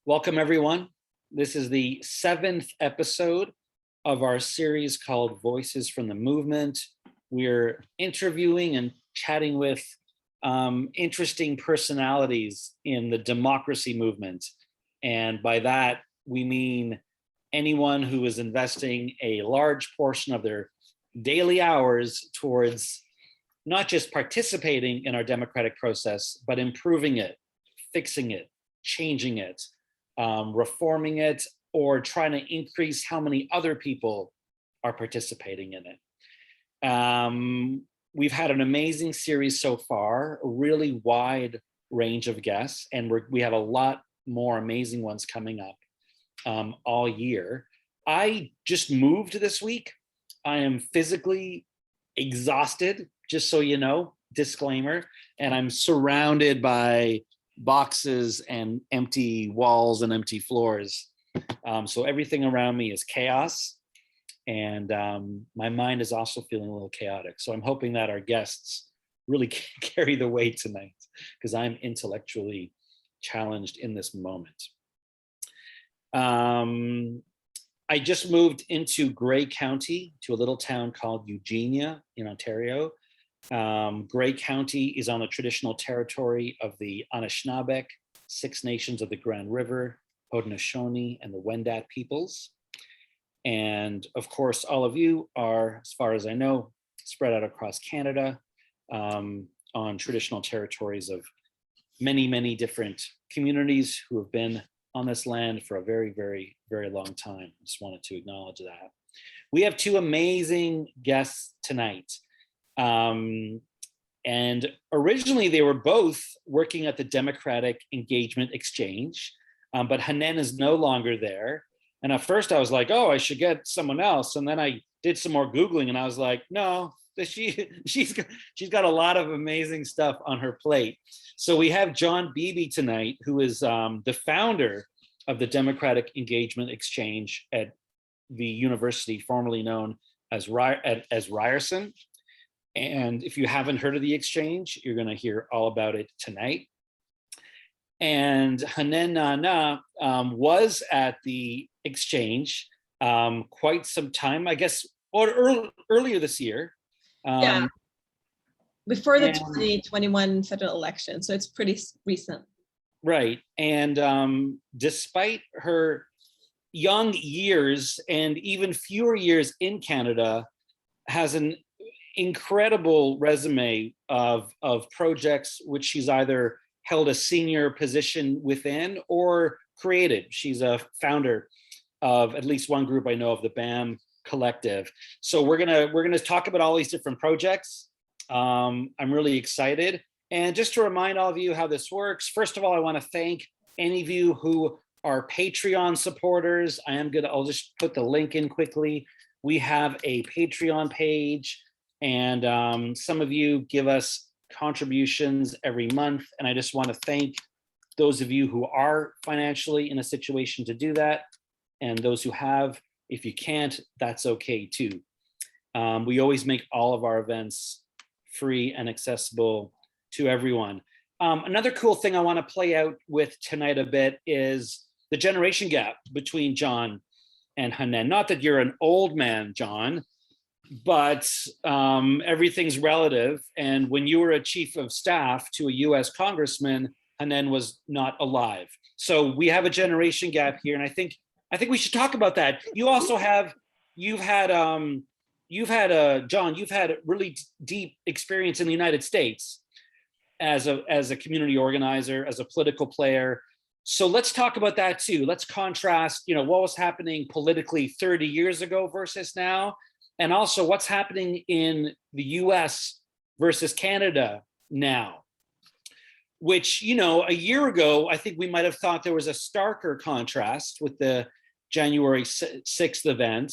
Welcome, everyone. This is the 7th episode of our series called Voices from the Movement. We're interviewing and chatting with interesting personalities in the democracy movement. And by that, we mean anyone who is investing a large portion of their daily hours towards not just participating in our democratic process, but improving it, fixing it, changing it, reforming it, or trying to increase how many other people are participating in it. We've had an amazing series so far, a really wide range of guests, and we have a lot more amazing ones coming up all year. I just moved this week. I am physically exhausted, just so you know, disclaimer, and I'm surrounded by boxes and empty walls and empty floors. So everything around me is chaos. And my mind is also feeling a little chaotic. So I'm hoping that our guests really carry the weight tonight, because I'm intellectually challenged in this moment. I just moved into Grey County, to a little town called Eugenia in Ontario. Grey County is on the traditional territory of the Anishinaabe, Six Nations of the Grand River, Haudenosaunee, and the Wendat peoples. And of course, all of you are, as far as I know, spread out across Canada on traditional territories of many, many different communities who have been on this land for a very, very, very long time. Just wanted to acknowledge that. We have two amazing guests tonight. And originally they were both working at the Democratic Engagement Exchange, but Hanen is no longer there. And at first I was like, oh, I should get someone else. And then I did some more Googling and I was like, no, she's got a lot of amazing stuff on her plate. So we have John Beebe tonight, who is the founder of the Democratic Engagement Exchange at the university formerly known as Ryerson. And if you haven't heard of the exchange, you're going to hear all about it tonight. And Hanen Nanaa was at the exchange quite some time, I guess, or earlier this year. Yeah, before the 2021 federal election, so it's pretty recent. Right, and despite her young years and even fewer years in Canada, has an incredible resume of projects which she's either held a senior position within or created. She's a founder of at least one group I know of, the BAM Collective. So we're gonna talk about all these different projects. I'm really excited. And just to remind all of you how this works, first of all, I want to thank any of you who are Patreon supporters. I'll just put the link in quickly. We have a Patreon page, and some of you give us contributions every month. And I just want to thank those of you who are financially in a situation to do that. And those who have, if you can't, that's okay too. We always make all of our events free and accessible to everyone. Another cool thing I want to play out with tonight a bit is the generation gap between John and Hanen. Not that you're an old man, John, but everything's relative. And when you were a chief of staff to a US congressman, Hanen was not alive. So we have a generation gap here. And I think we should talk about that. You also you've had John, you've had really deep experience in the United States as a community organizer, as a political player. So let's talk about that too. Let's contrast, what was happening politically 30 years ago versus now, and also what's happening in the US versus Canada now, which, a year ago, I think we might have thought there was a starker contrast with the January 6th event.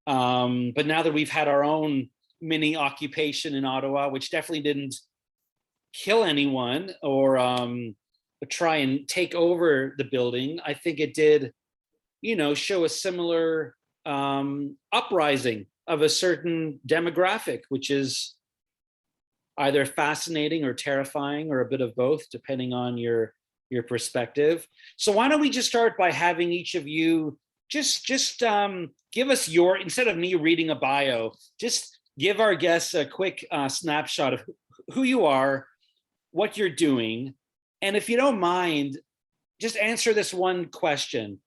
But now that we've had our own mini occupation in Ottawa, which definitely didn't kill anyone or try and take over the building, I think it did, show a similar uprising of a certain demographic, which is either fascinating or terrifying or a bit of both, depending on your your perspective. So why don't we just start by having each of you just give us your, instead of me reading a bio, just give our guests a quick snapshot of who you are, what you're doing, and if you don't mind, just answer this one question.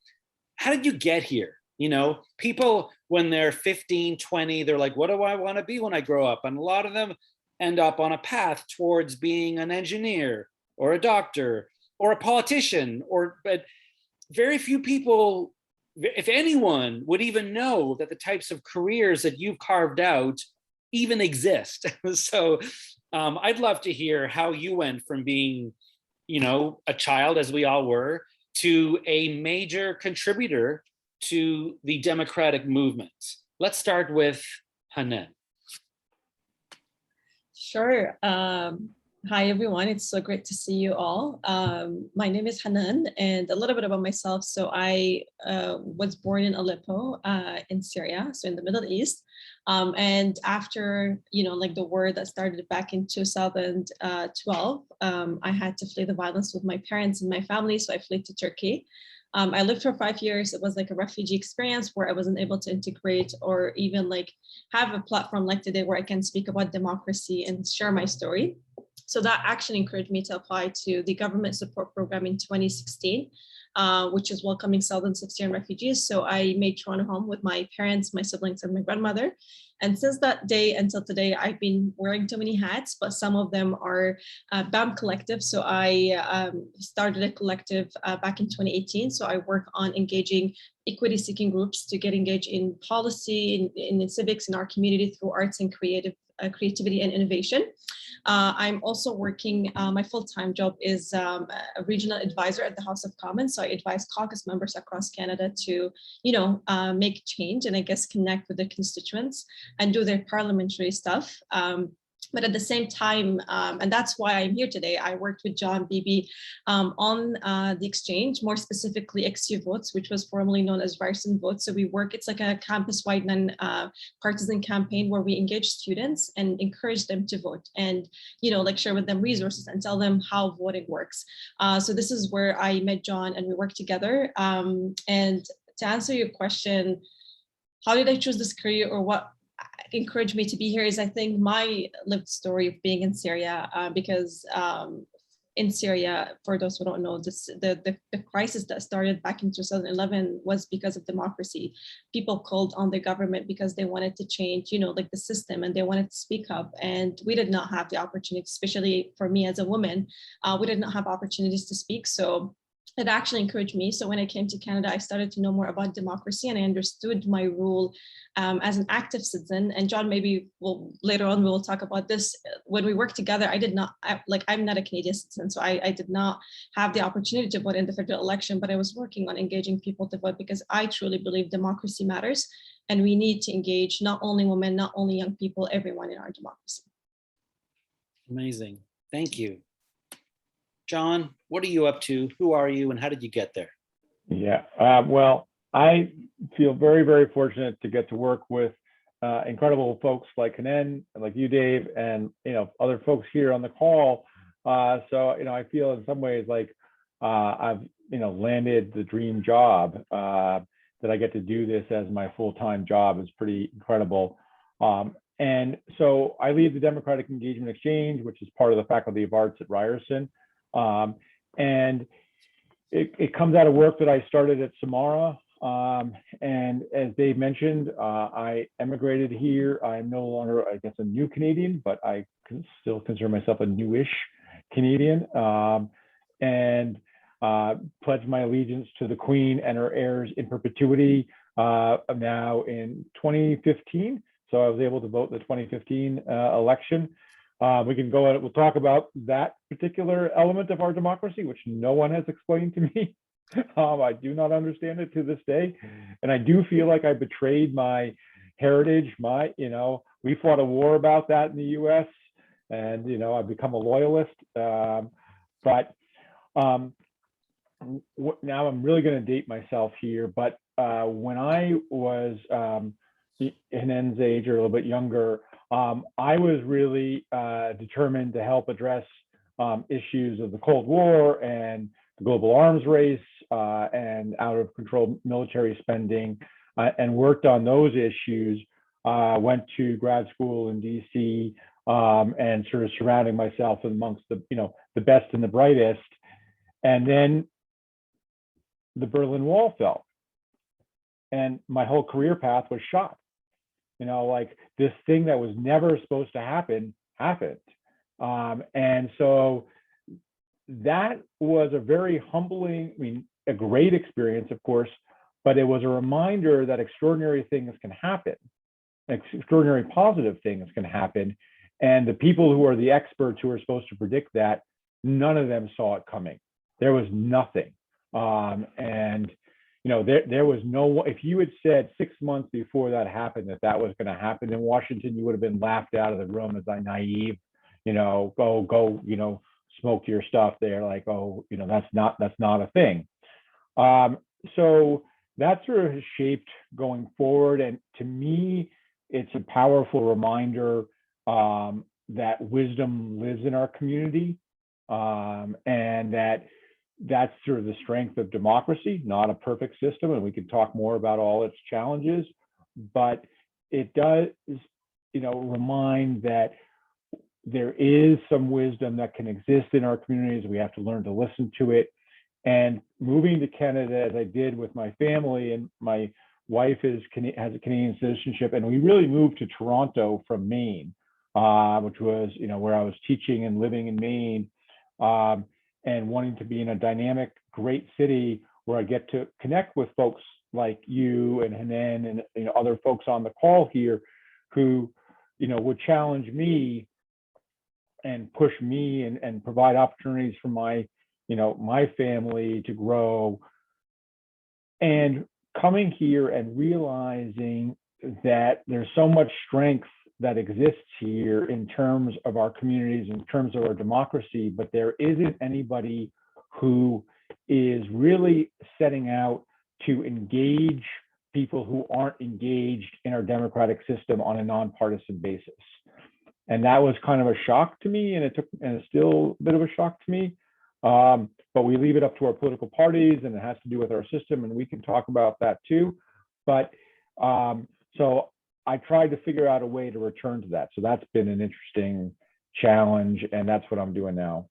How did you get here? You know, people, when they're 15, 20, they're like, what do I want to be when I grow up? And a lot of them end up on a path towards being an engineer or a doctor or a politician, but very few people, if anyone, would even know that the types of careers that you've carved out even exist. So I'd love to hear how you went from being, you know, a child, as we all were, to a major contributor to the democratic movement. Let's start with Hanen. Sure. Hi, everyone. It's so great to see you all. My name is Hanen, and a little bit about myself. So I was born in Aleppo in Syria, so in the Middle East. And after, you know, like the war that started back in 2012, I had to flee the violence with my parents and my family. So I fled to Turkey. I lived for 5 years. It was like a refugee experience where I wasn't able to integrate or even like have a platform like today where I can speak about democracy and share my story. So that actually encouraged me to apply to the government support program in 2016, which is welcoming thousands of Syrian refugees. So I made Toronto home with my parents, my siblings, and my grandmother. And since that day until today, I've been wearing too many hats, but some of them are BAM Collective. So I started a collective back in 2018. So I work on engaging equity-seeking groups to get engaged in policy, in civics, in our community through arts and creativity and innovation. I'm also working, my full-time job is a regional advisor at the House of Commons. So I advise caucus members across Canada to, you know, make change and I guess connect with their constituents and do their parliamentary stuff. But at the same time, and that's why I'm here today, I worked with John Beebe on the exchange, more specifically XU Votes, which was formerly known as Ryerson Votes. So we work, it's like a campus-wide non-partisan campaign where we engage students and encourage them to vote and, you know, like share with them resources and tell them how voting works. So this is where I met John and we worked together. And to answer your question, how did I choose this career or what encouraged me to be here is I think my lived story of being in Syria, because in Syria, for those who don't know, the crisis that started back in 2011 was because of democracy. People called on the government because they wanted to change, you know, like the system and they wanted to speak up. And we did not have the opportunity, especially for me as a woman, we did not have opportunities to speak. So it actually encouraged me. So when I came to Canada, I started to know more about democracy and I understood my role as an active citizen. And John, maybe later on, we'll talk about this. When we worked together, I'm not a Canadian citizen, so I did not have the opportunity to vote in the federal election, but I was working on engaging people to vote because I truly believe democracy matters. And we need to engage not only women, not only young people, everyone in our democracy. Amazing. Thank you. John, what are you up to? Who are you and how did you get there? Yeah, well, I feel very, very fortunate to get to work with incredible folks like Hanen, like you, Dave, and, you know, other folks here on the call. So, you know, I feel in some ways like I've, you know, landed the dream job. That I get to do this as my full-time job is pretty incredible. And so I lead the Democratic Engagement Exchange, which is part of the Faculty of Arts at Ryerson. And it comes out of work that I started at Samara. And as Dave mentioned, I emigrated here. I'm no longer, I guess, a new Canadian, but I can still consider myself a newish Canadian. And pledged my allegiance to the Queen and her heirs in perpetuity now in 2015. So I was able to vote in the 2015 election. We can go we'll talk about that particular element of our democracy, which no one has explained to me. I do not understand it to this day. And I do feel like I betrayed my heritage, you know, we fought a war about that in the US and, you know, I've become a loyalist. But now I'm really going to date myself here. But when I was Hanen's age or a little bit younger, I was really determined to help address issues of the Cold War and the global arms race and out of control military spending, and worked on those issues. Went to grad school in DC, and sort of surrounding myself amongst the best and the brightest. And then the Berlin Wall fell, and my whole career path was shot. Like this thing that was never supposed to happen happened. And so that was a very humbling, a great experience, of course, but it was a reminder that extraordinary things can happen, extraordinary positive things can happen. And the people who are the experts who are supposed to predict that, none of them saw it coming. There was nothing. And there was no, if you had said 6 months before that happened that was going to happen in Washington, you would have been laughed out of the room as a naive, go, smoke your stuff there. Like, that's not a thing. So that sort of has shaped going forward. And to me, it's a powerful reminder that wisdom lives in our community, and that's sort of the strength of democracy, not a perfect system. And we can talk more about all its challenges, but it does, remind that there is some wisdom that can exist in our communities. We have to learn to listen to it. And moving to Canada, as I did with my family, and my wife has a Canadian citizenship, and we really moved to Toronto from Maine, which was, where I was teaching and living in Maine, and wanting to be in a dynamic, great city where I get to connect with folks like you and Hanen and other folks on the call here who, would challenge me and push me and provide opportunities for my family to grow. And coming here and realizing that there's so much strength that exists here in terms of our communities, in terms of our democracy, but there isn't anybody who is really setting out to engage people who aren't engaged in our democratic system on a nonpartisan basis. And that was kind of a shock to me, and it's still a bit of a shock to me. But we leave it up to our political parties, and it has to do with our system, and we can talk about that too. But so I tried to figure out a way to return to that. So that's been an interesting challenge, and that's what I'm doing now.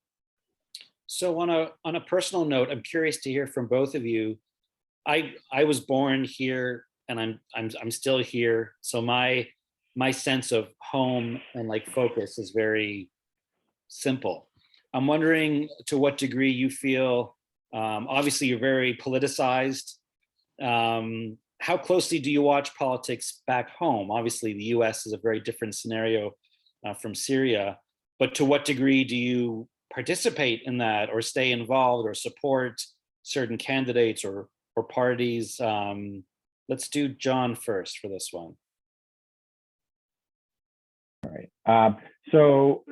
So on a personal note, I'm curious to hear from both of you. I was born here, and I'm still here. So my sense of home and like focus is very simple. I'm wondering to what degree you feel, obviously you're very politicized. How closely do you watch politics back home? Obviously the US is a very different scenario from Syria, but to what degree do you participate in that or stay involved or support certain candidates or parties? Let's do John first for this one. All right. So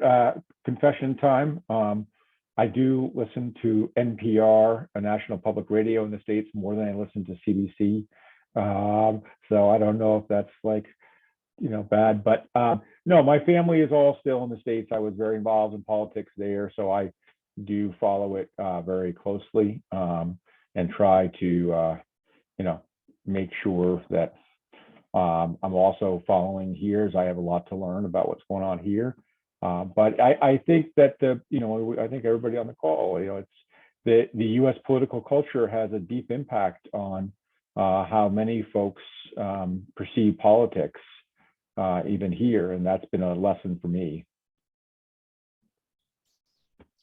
confession time. I do listen to NPR, a national public radio in the States, more than I listen to CBC. So I don't know if that's like, bad, but no, my family is all still in the States. I was very involved in politics there, so I do follow it very closely, and try to, make sure that I'm also following here, as I have a lot to learn about what's going on here. But I think that I think everybody on the call, it's the U.S. political culture has a deep impact on how many folks perceive politics, even here, and that's been a lesson for me.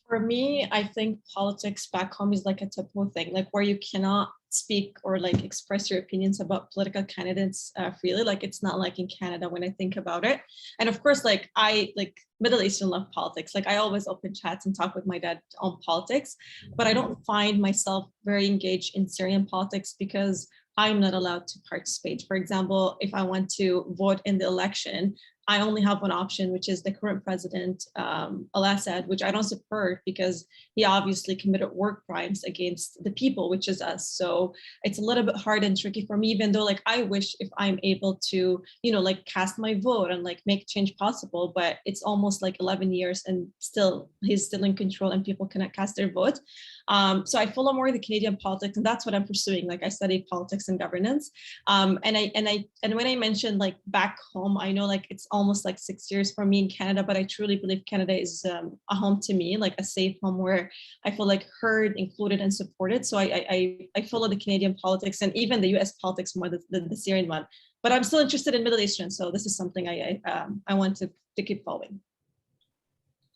For me, I think politics back home is like a taboo thing, like where you cannot speak or like express your opinions about political candidates freely. Like it's not like in Canada when I think about it. And of course, like I like Middle Eastern love politics. Like I always open chats and talk with my dad on politics, but I don't find myself very engaged in Syrian politics because I'm not allowed to participate. For example, if I want to vote in the election, I only have one option, which is the current president, Al-Assad, which I don't support because he obviously committed war crimes against the people, which is us. So it's a little bit hard and tricky for me, even though like I wish if I'm able to, like cast my vote and like make change possible, but it's almost like 11 years and still he's still in control and people cannot cast their vote. So I follow more the Canadian politics, and that's what I'm pursuing. Like I study politics and governance. And when I mentioned like back home, I know like it's almost like 6 years for me in Canada, but I truly believe Canada is a home to me, like a safe home where I feel like heard, included, and supported. So I follow the Canadian politics and even the U.S. politics more than the Syrian one. But I'm still interested in Middle Eastern, so this is something I want to keep following.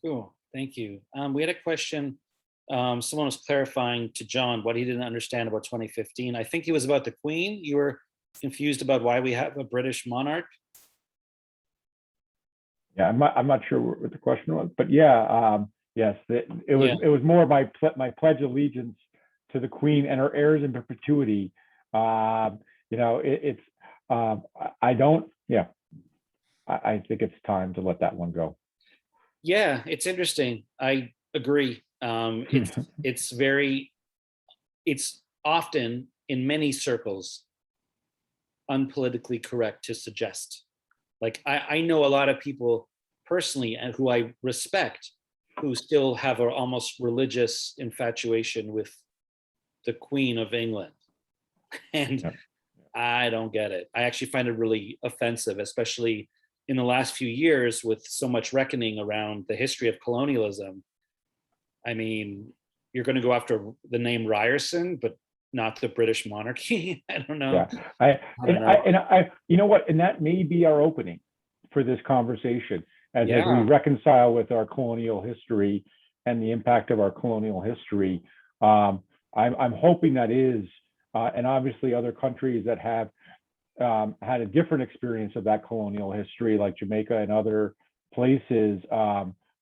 Cool, thank you. We had a question. Someone was clarifying to John what he didn't understand about 2015. I think it was about the Queen. You were confused about why we have a British monarch. Yeah, I'm not sure what the question was, but yeah, yes, it was more my pledge allegiance to the Queen and her heirs in perpetuity. I think it's time to let that one go. Yeah, it's interesting. I agree. It's often in many circles unpolitically correct to suggest. Like I know a lot of people personally and who I respect who still have an almost religious infatuation with the Queen of England. And yeah. I don't get it. I actually find it really offensive, especially in the last few years with so much reckoning around the history of colonialism. I mean, you're going to go after the name Ryerson, but not the British monarchy. I don't know. Yeah, you know what? And that may be our opening for this conversation as we reconcile with our colonial history and the impact of our colonial history. I'm hoping that is, and obviously other countries that have had a different experience of that colonial history, like Jamaica and other places,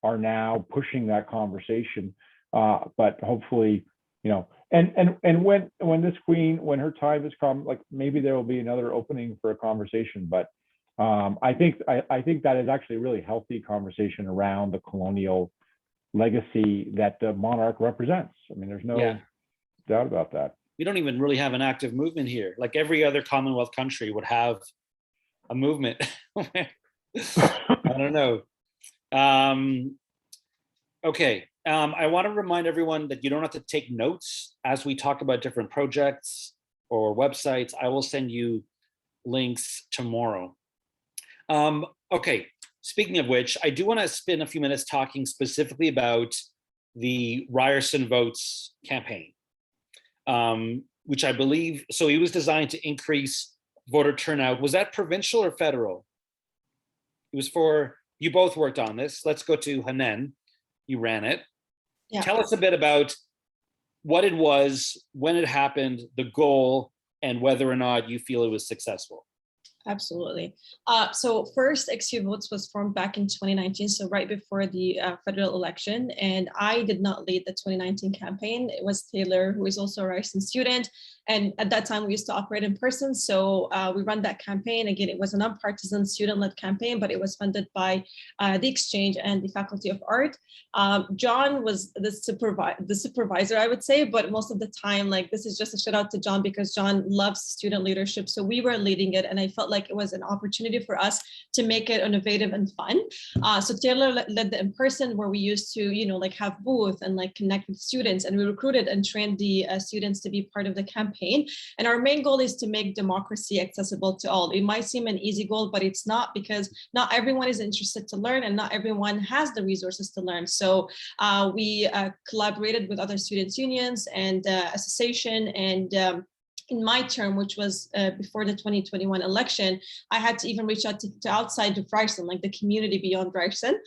are now pushing that conversation. But hopefully, and when this Queen, when her time has come, like maybe there will be another opening for a conversation. But I think that is actually a really healthy conversation around the colonial legacy that the monarch represents. I mean, there's no doubt about that. We don't even really have an active movement here. Like every other Commonwealth country would have a movement. I don't know. Okay. I want to remind everyone that you don't have to take notes as we talk about different projects or websites. I will send you links tomorrow. Okay. Speaking of which, I do want to spend a few minutes talking specifically about the Ryerson Votes campaign, which I believe, so it was designed to increase voter turnout. Was that provincial or federal? It was for, you both worked on this. Let's go to Hanen. You ran it. Yeah. Tell us a bit about what it was, when it happened, the goal, and whether or not you feel it was successful. Absolutely. So first, XU Votes was formed back in 2019, so right before the federal election. And I did not lead the 2019 campaign. It was Taylor, who is also a Ryerson student. And at that time, we used to operate in person. So we run that campaign. Again, it was a nonpartisan student-led campaign, but it was funded by the Exchange and the Faculty of Art. John was the supervisor, I would say, but most of the time, like this is just a shout out to John because John loves student leadership. So we were leading it, and I felt like it was an opportunity for us to make it innovative and fun. So Taylor led the in-person where we used to, like have booth and like connect with students, and we recruited and trained the students to be part of the campaign. And our main goal is to make democracy accessible to all. It might seem an easy goal, but it's not, because not everyone is interested to learn and not everyone has the resources to learn. So we collaborated with other students' unions and association, and in my term, which was before the 2021 election, I had to even reach out to outside of Ryerson, like the community beyond Ryerson.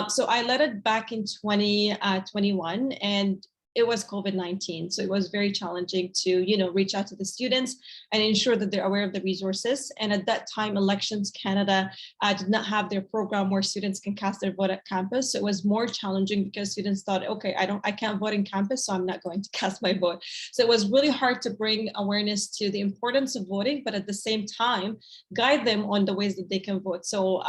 So I led it back in 2021, and it was COVID-19. So it was very challenging to, reach out to the students and ensure that they're aware of the resources. And at that time, Elections Canada did not have their program where students can cast their vote at campus. So it was more challenging because students thought, okay, I can't vote in campus, so I'm not going to cast my vote. So it was really hard to bring awareness to the importance of voting, but at the same time, guide them on the ways that they can vote. So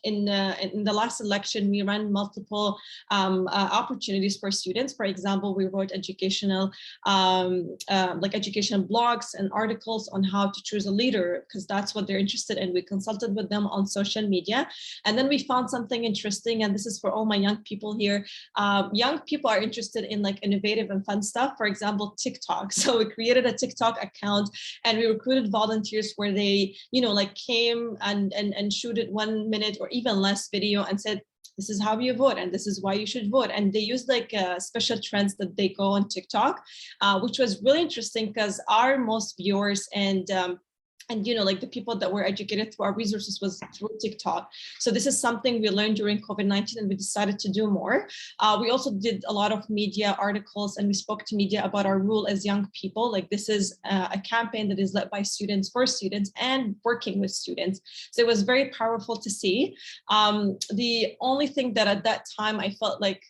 in the last election, we ran multiple opportunities for students. For example, we wrote educational, like educational blogs and articles on how to choose a leader, because that's what they're interested in. We consulted with them on social media. And then we found something interesting, and this is for all my young people here. Young people are interested in like innovative and fun stuff. For example, TikTok. So we created a TikTok account and we recruited volunteers where they, you know, like came and shooted 1 minute or even less video and said, this is how you vote and this is why you should vote. And they used like special trends that they go on TikTok, which was really interesting because our most viewers and you know, like the people that were educated through our resources was through TikTok. So this is something we learned during COVID-19 and we decided to do more. We also did a lot of media articles and we spoke to media about our role as young people. Like this is a campaign that is led by students for students and working with students. So it was very powerful to see. The only thing that at that time I felt like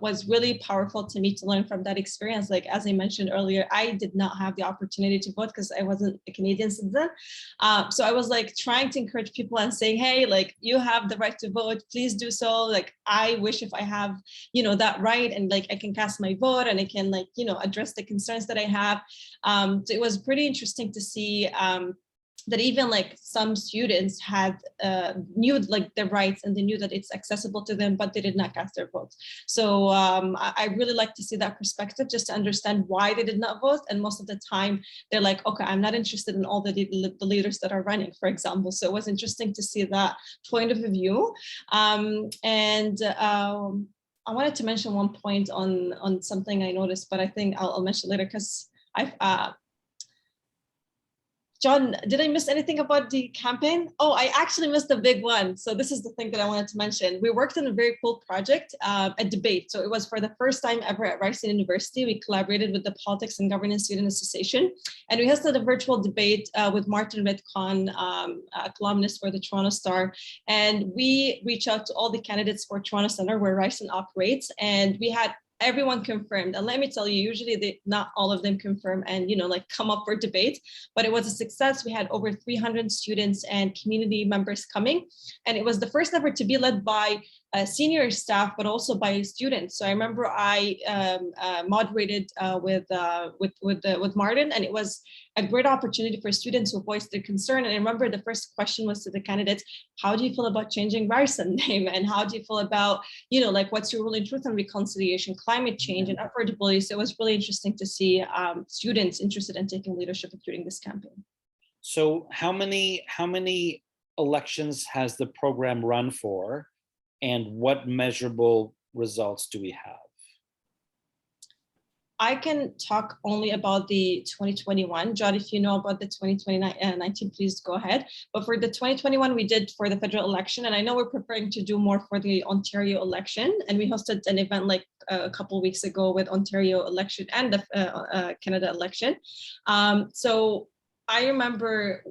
was really powerful to me to learn from that experience. Like, as I mentioned earlier, I did not have the opportunity to vote because I wasn't a Canadian citizen. So I was like trying to encourage people and saying, hey, like you have the right to vote, please do so. Like, I wish if I have, you know, that right and like I can cast my vote and I can like, you know, address the concerns that I have. So it was pretty interesting to see that even like some students had knew like their rights and they knew that it's accessible to them, but they did not cast their votes. So I really like to see that perspective just to understand why they did not vote. And most of the time they're like, okay, I'm not interested in all the leaders that are running, for example. So it was interesting to see that point of view. I wanted to mention one point on something I noticed, but I think I'll mention later because I've John, did I miss anything about the campaign? Oh, I actually missed a big one. So this is the thing that I wanted to mention. We worked on a very cool project, a debate. So it was for the first time ever at Rice University. We collaborated with the Politics and Governance Student Association. And we hosted a virtual debate with Martin Redcon, a columnist for the Toronto Star. And we reached out to all the candidates for Toronto Centre where Rice operates. And we had everyone confirmed. And let me tell you, usually not all of them confirm and, you know, like come up for debate, but it was a success. We had over 300 students and community members coming. And it was the first ever to be led by senior staff, but also by students. So I remember I moderated with Martin, and it was a great opportunity for students who voiced their concern. And I remember the first question was to the candidates, how do you feel about changing Ryerson name? And how do you feel about, you know, like what's your role in truth and reconciliation, climate change and affordability? So it was really interesting to see students interested in taking leadership during this campaign. So how many elections has the program run for? And what measurable results do we have? I can talk only about the 2021. John, if you know about the 2019, please go ahead. But for the 2021, we did for the federal election, and I know we're preparing to do more for the Ontario election. And we hosted an event like a couple of weeks ago with Ontario election and the Canada election. So I remember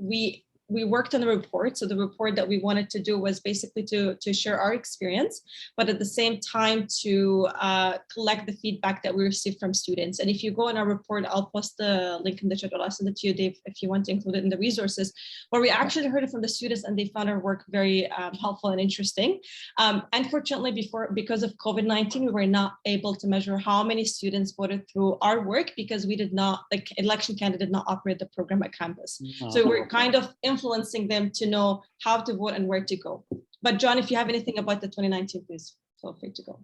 we worked on the report. So the report that we wanted to do was basically to share our experience, but at the same time to collect the feedback that we received from students. And if you go in our report, I'll post the link in the chat, I'll send it to you, Dave, if you want to include it in the resources, where we actually heard it from the students and they found our work very helpful and interesting. Unfortunately, because of COVID-19, we were not able to measure how many students voted through our work because we did not, like Election Canada did not operate the program at campus. So we're kind of influencing them to know how to vote and where to go. But John, if you have anything about the 2019, please feel free to go.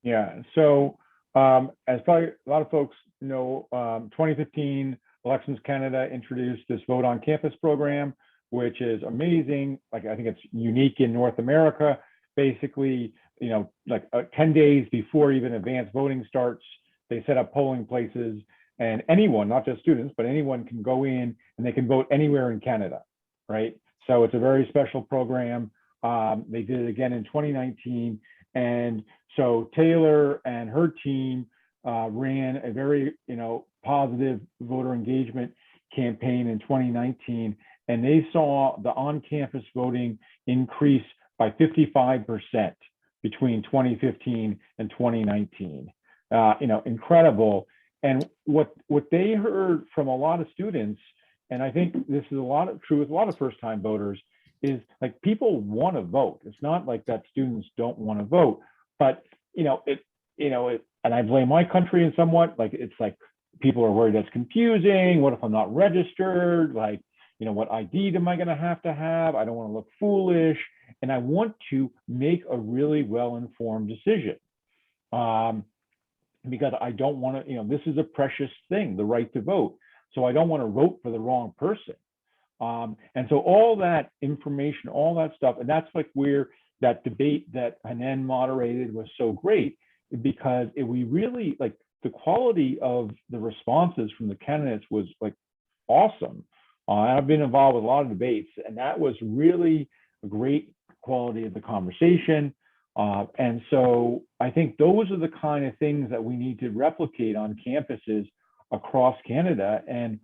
Yeah, so as probably a lot of folks know, 2015 Elections Canada introduced this Vote on Campus program, which is amazing. Like, I think it's unique in North America. Basically, you know, like 10 days before even advanced voting starts, they set up polling places, and anyone, not just students, but anyone can go in and they can vote anywhere in Canada. Right, so it's a very special program. They did it again in 2019, and so Taylor and her team ran a very, you know, positive voter engagement campaign in 2019, and they saw the on-campus voting increase by 55% between 2015 and 2019. You know, incredible. And what they heard from a lot of students, and I think this is true with a lot of first-time voters, is like people want to vote. It's not like that students don't want to vote, but and I blame my country in somewhat, like, it's like people are worried that's confusing. What if I'm not registered? Like, what ID am I going to have? I don't want to look foolish. And I want to make a really well-informed decision. Because I don't want to, this is a precious thing, the right to vote. So I don't want to vote for the wrong person. And so all that information, all that stuff, and that's like where that debate that Hanen moderated was so great, because we really, like, the quality of the responses from the candidates was like awesome. I've been involved with a lot of debates, and that was really a great quality of the conversation. And so I think those are the kind of things that we need to replicate on campuses across Canada. And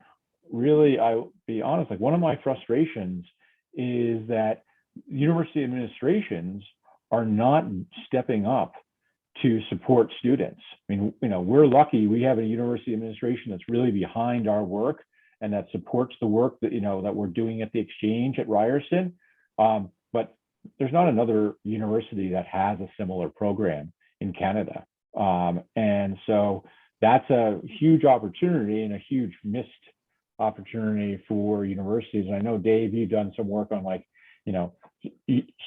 really, I'll be honest, like, one of my frustrations is that university administrations are not stepping up to support students. I mean, we're lucky we have a university administration that's really behind our work and that supports the work that, that we're doing at the exchange at Ryerson. But there's not another university that has a similar program in Canada. And so that's a huge opportunity and a huge missed opportunity for universities. And I know, Dave, you've done some work on, like,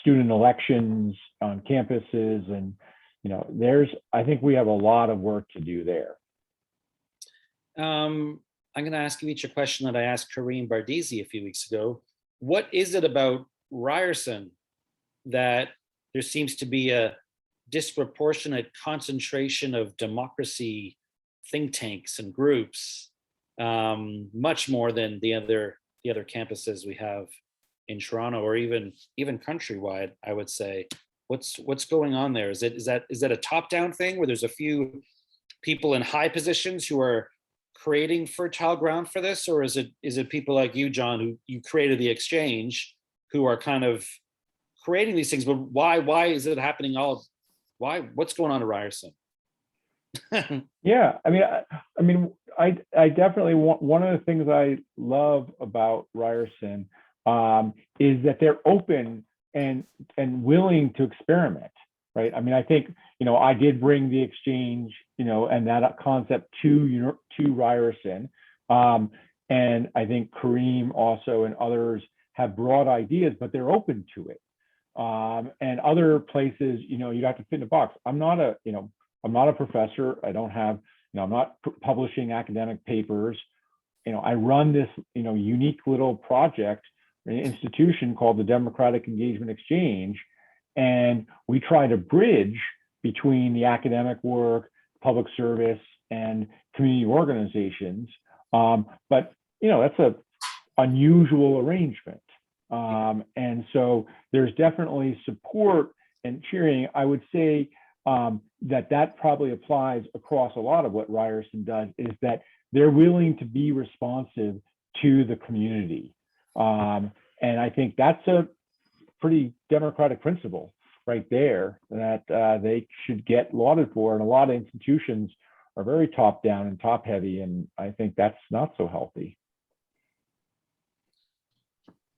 student elections on campuses, and I think we have a lot of work to do there. I'm going to ask you each a question that I asked Kareem Bardisi a few weeks ago. What is it about Ryerson that there seems to be a disproportionate concentration of democracy think tanks and groups, much more than the other campuses we have in Toronto, or even countrywide, I would say? What's going on there? Is that a top-down thing where there's a few people in high positions who are creating fertile ground for this, or is it people like you, John, who you created the exchange, who are kind of creating these things? But why is it happening what's going on at Ryerson? Yeah, I definitely want, one of the things I love about Ryerson is that they're open and willing to experiment, right? I mean, I think, I did bring the exchange, and that concept to Ryerson. And I think Kareem also and others have broad ideas, but they're open to it. And other places, you'd have to fit in a box. I'm not a professor. I don't have, I'm not publishing academic papers. I run this, unique little project, an institution called the Democratic Engagement Exchange. And we try to bridge between the academic work, public service, and community organizations. But, that's a unusual arrangement. And so there's definitely support and cheering. I would say that probably applies across a lot of what Ryerson does, is that they're willing to be responsive to the community. And I think that's a pretty democratic principle right there that they should get lauded for. And a lot of institutions are very top down and top heavy. And I think that's not so healthy.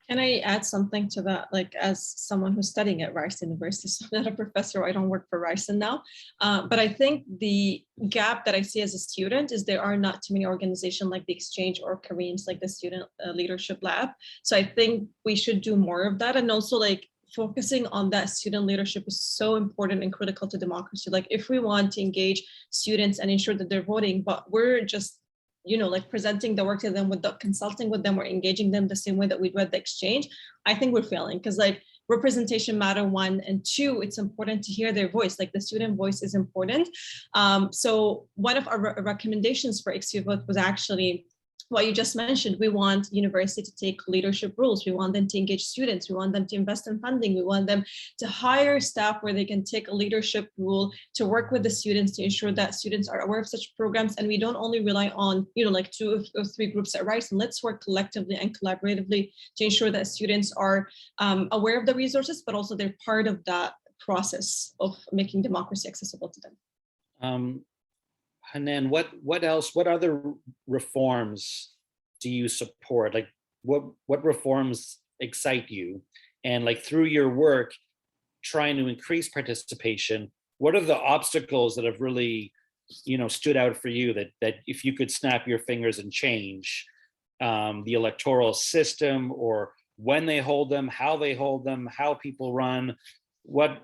Can I add something to that? Like, as someone who's studying at Rice University, so I'm not a professor, I don't work for Ryerson now. But I think the gap that I see as a student is there are not too many organizations like the Exchange or Kareem's, like the Student Leadership Lab. So I think we should do more of that. And also, like, focusing on that student leadership is so important and critical to democracy. Like, if we want to engage students and ensure that they're voting, but we're just like presenting the work to them without consulting with them or engaging them the same way that we do at the exchange, I think we're failing. Because, like, representation matter, one, and two, it's important to hear their voice. Like, the student voice is important. So one of our recommendations for XU Vote was actually what you just mentioned. We want university to take leadership roles. We want them to engage students. We want them to invest in funding. We want them to hire staff where they can take a leadership role to work with the students to ensure that students are aware of such programs. And we don't only rely on, like 2 or 3 groups at Rice. And let's work collectively and collaboratively to ensure that students are aware of the resources, but also they're part of that process of making democracy accessible to them. Hanen, what else? What other reforms do you support? Like, what reforms excite you? And, like, through your work, trying to increase participation, what are the obstacles that have really stood out for you that if you could snap your fingers and change the electoral system, or when they hold them, how people run, what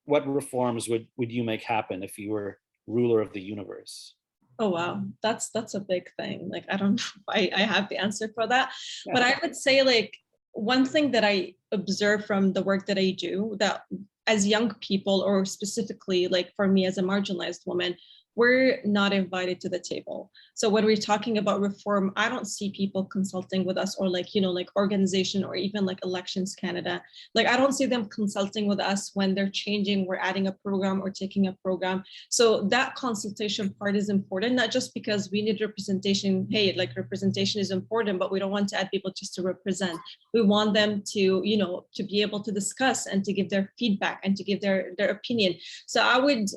reforms would you make happen if you were ruler of the universe? Oh wow, that's a big thing. Like, I don't know if I have the answer for that, but I would say, like, one thing that I observe from the work that I do, that as young people, or specifically like for me as a marginalized woman, we're not invited to the table. So when we're talking about reform, I don't see people consulting with us, or like, like organization, or even like Elections Canada. Like, I don't see them consulting with us when they're changing, we're adding a program or taking a program. So that consultation part is important, not just because we need representation. Hey, like, representation is important, but we don't want to add people just to represent. We want them to, to be able to discuss and to give their feedback and to give their opinion. So I would,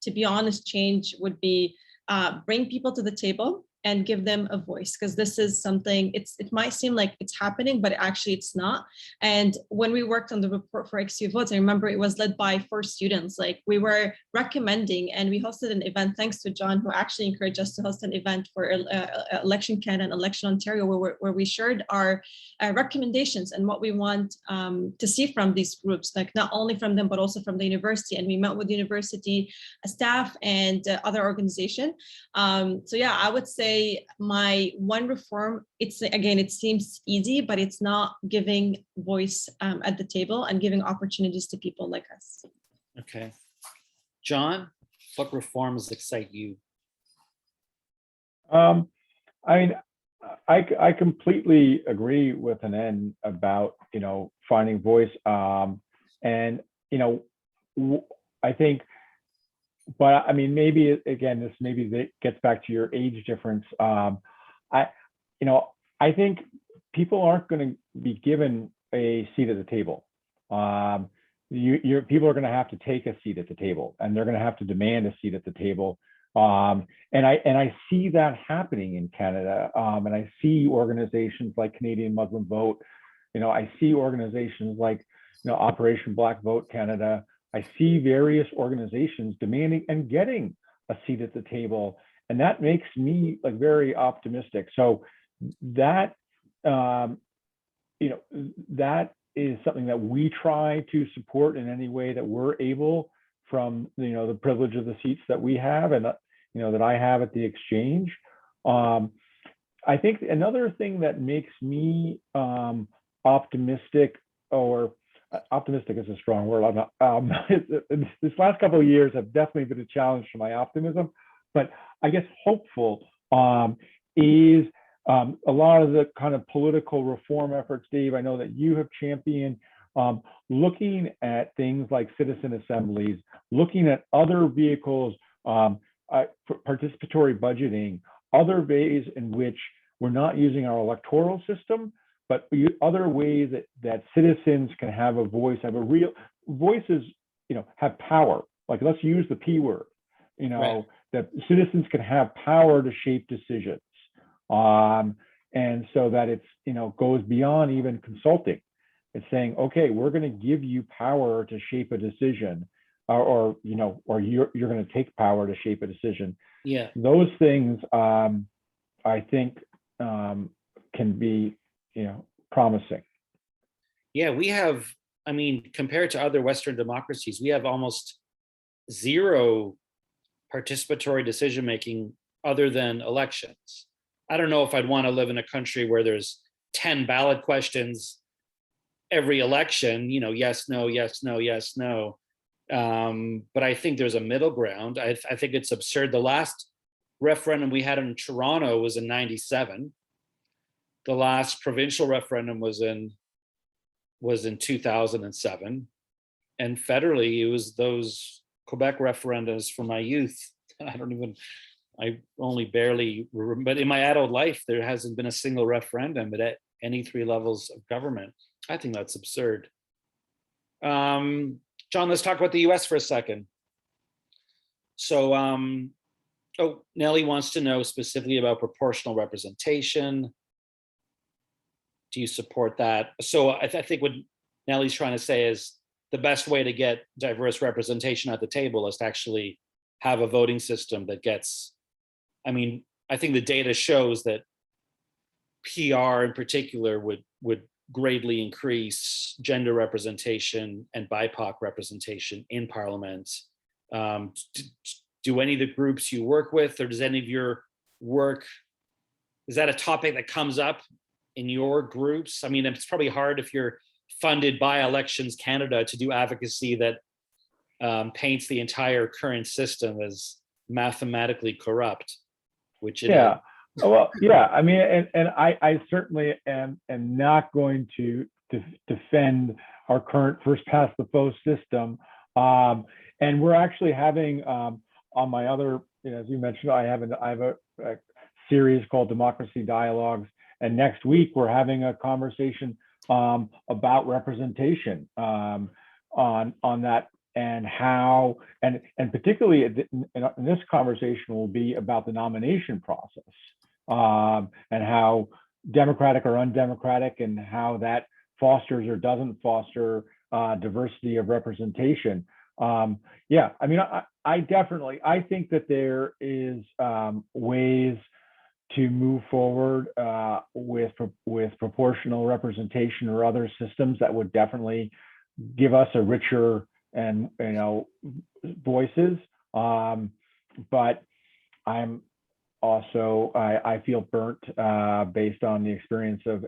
to be honest, change would be bring people to the table and give them a voice, because this is something, it might seem like it's happening, but actually it's not. And when we worked on the report for XU Votes, I remember it was led by 4 students. Like, we were recommending, and we hosted an event, thanks to John, who actually encouraged us to host an event for Election Canada and Election Ontario, where we shared our recommendations and what we want to see from these groups, like not only from them, but also from the university. And we met with university staff and other organization. So yeah, I would say my one reform, it seems easy, but it's not giving voice at the table and giving opportunities to people like us. Okay. John, what reforms excite you? I mean, I completely agree with Hanen about, finding voice. And, I think, but I mean, maybe again, this maybe gets back to your age difference. I think people aren't going to be given a seat at the table. People are going to have to take a seat at the table, and they're going to have to demand a seat at the table. And I see that happening in Canada. And I see organizations like Canadian Muslim Vote. I see organizations like, Operation Black Vote Canada. I see various organizations demanding and getting a seat at the table, and that makes me like very optimistic. So that that is something that we try to support in any way that we're able, from the privilege of the seats that we have and that I have at the exchange. I think another thing that makes me optimistic, or optimistic is a strong word. I'm not, this last couple of years have definitely been a challenge to my optimism, but I guess hopeful is a lot of the kind of political reform efforts, Dave, I know that you have championed, looking at things like citizen assemblies, looking at other vehicles, participatory budgeting, other ways in which we're not using our electoral system, but other ways that citizens can have a voice, have a real voices, have power. Like, let's use the P word, Right. that citizens can have power to shape decisions. And so that it's, goes beyond even consulting. It's saying, okay, we're going to give you power to shape a decision, or you're going to take power to shape a decision. Yeah. Those things, I think, can be, promising. Yeah, we have, I mean, compared to other Western democracies, we have almost zero participatory decision-making other than elections. I don't know if I'd want to live in a country where there's 10 ballot questions every election, yes, no, yes, no, yes, no. But I think there's a middle ground. I think it's absurd. The last referendum we had in Toronto was in '97. The last provincial referendum was in 2007. And federally, it was those Quebec referendums from my youth. I only barely remember, but in my adult life, there hasn't been a single referendum at any 3 levels of government. I think that's absurd. John, let's talk about the US for a second. So, Nellie wants to know specifically about proportional representation. Do you support that? So I think what Nellie's trying to say is the best way to get diverse representation at the table is to actually have a voting system that gets, I mean, I think the data shows that PR in particular would greatly increase gender representation and BIPOC representation in Parliament. Do any of the groups you work with, or does any of your work, is that a topic that comes up in your groups? I mean, it's probably hard if you're funded by Elections Canada to do advocacy that paints the entire current system as mathematically corrupt, which it is. Well, yeah. I mean, and I certainly am not going to defend our current first past the post system. And we're actually having on my other, as you mentioned, I have a series called Democracy Dialogues, and next week we're having a conversation about representation on that, and how, and particularly in this conversation will be about the nomination process, and how democratic or undemocratic, and how that fosters or doesn't foster diversity of representation. Yeah, I mean, I think that there is ways to move forward with proportional representation or other systems that would definitely give us a richer and voices. But I'm also, I feel burnt based on the experience of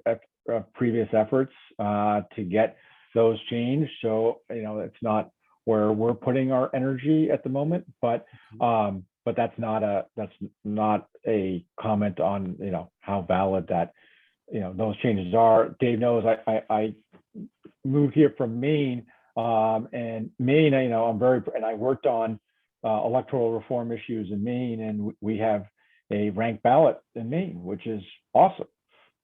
previous efforts to get those changed. So it's not where we're putting our energy at the moment, but that's not a comment on how valid that those changes are. Dave knows I moved here from Maine, and Maine, I worked on electoral reform issues in Maine, and we have a ranked ballot in Maine, which is awesome.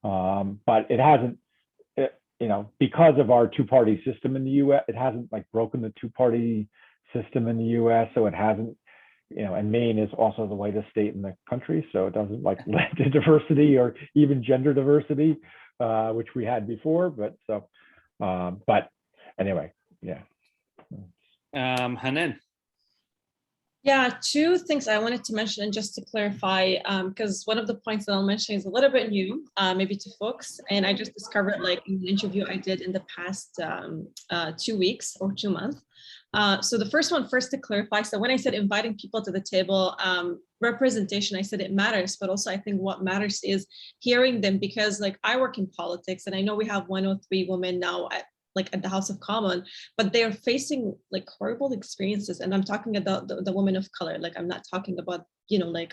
But it hasn't, because of our two-party system in the U.S., it hasn't broken the two-party system in the U.S. So it hasn't, and Maine is also the whitest state in the country, so it doesn't lead to diversity or even gender diversity, which we had before. But anyway, yeah. Hanen. Yeah, two things I wanted to mention, and just to clarify, because one of the points that I'll mention is a little bit new, maybe to folks, and I just discovered in an interview I did in the past 2 weeks or 2 months. So the first one, first to clarify, so when I said inviting people to the table, representation, I said it matters, but also I think what matters is hearing them, because I work in politics, and I know we have 103 women now at the House of Commons, but they're facing horrible experiences. And I'm talking about the women of color. I'm not talking about,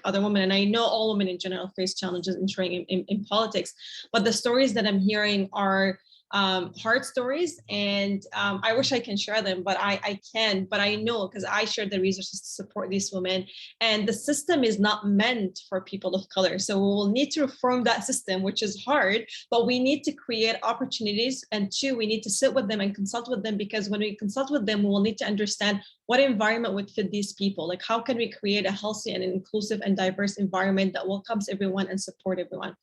other women. And I know all women in general face challenges entering in politics, but the stories that I'm hearing are hard stories, and I wish I can share them, but I can, but I know because I share the resources to support these women, and the system is not meant for people of color. So we will need to reform that system, which is hard, but we need to create opportunities. And two, we need to sit with them and consult with them, because when we consult with them, we will need to understand what environment would fit these people. How can we create a healthy and inclusive and diverse environment that welcomes everyone and support everyone?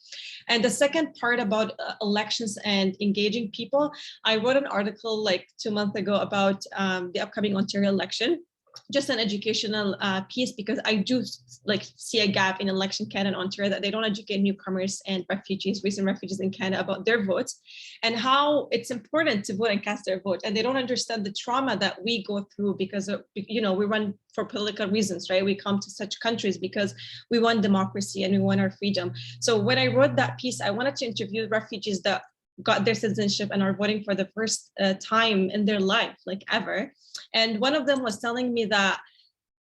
And the second part about elections and engaging people, I wrote an article 2 months ago about the upcoming Ontario election, just an educational piece, because I do see a gap in Election Canada and Ontario, that they don't educate newcomers and recent refugees in Canada about their votes and how it's important to vote and cast their vote. And they don't understand the trauma that we go through, because we run for political reasons, right? We come to such countries because we want democracy and we want our freedom. So when I wrote that piece, I wanted to interview refugees that got their citizenship and are voting for the first time in their life, ever. And one of them was telling me that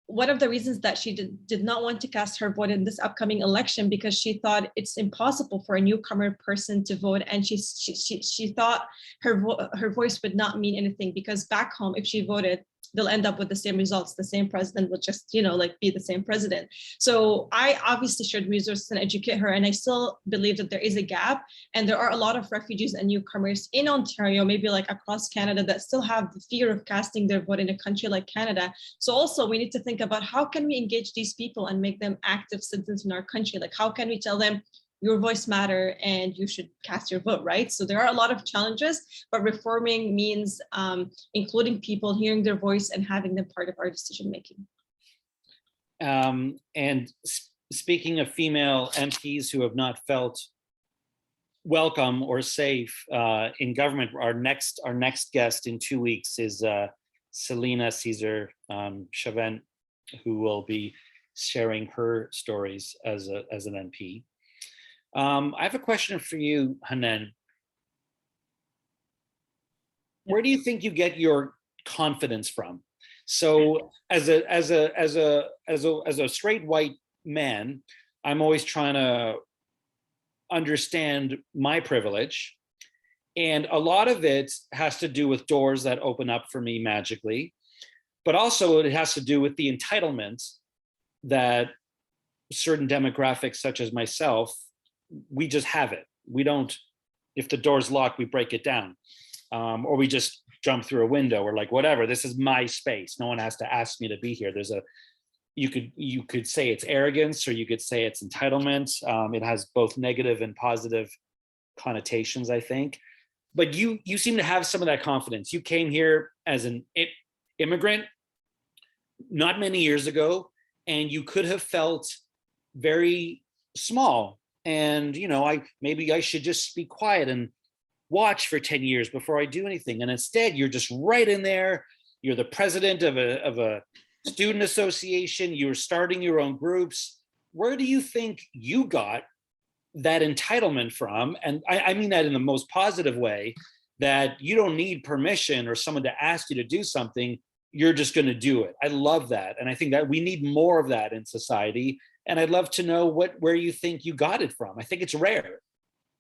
one of the reasons that she did not want to cast her vote in this upcoming election, because she thought it's impossible for a newcomer person to vote, and she thought her voice would not mean anything, because back home, if she voted, they'll end up with the same results. The same president will just, be the same president. So I obviously shared resources and educate her. And I still believe that there is a gap. And there are a lot of refugees and newcomers in Ontario, maybe across Canada, that still have the fear of casting their vote in a country like Canada. So also we need to think about how can we engage these people and make them active citizens in our country? How can we tell them, your voice matter and you should cast your vote, right? So there are a lot of challenges, but reforming means including people, hearing their voice and having them part of our decision making. And speaking of female MPs who have not felt welcome or safe in government, our next guest in 2 weeks is Selena Caesar Chavent, who will be sharing her stories as an MP. I have a question for you, Hanen. Where do you think you get your confidence from? So, as a straight white man, I'm always trying to understand my privilege, and a lot of it has to do with doors that open up for me magically, but also it has to do with the entitlement that certain demographics, such as myself, we just have it. We don't, if the door's locked, we break it down. Or we just jump through a window, or like, whatever, this is my space. No one has to ask me to be here. You could say it's arrogance, or you could say it's entitlement. It has both negative and positive connotations, I think. But you seem to have some of that confidence. You came here as an immigrant not many years ago, and you could have felt very small. And maybe I should just be quiet and watch for 10 years before I do anything. And instead, you're just right in there. You're the president of a student association. You're starting your own groups. Where do you think you got that entitlement from? And I mean that in the most positive way, that you don't need permission or someone to ask you to do something. You're just going to do it. I love that. And I think that we need more of that in society. And I'd love to know where you think you got it from. I think it's rare.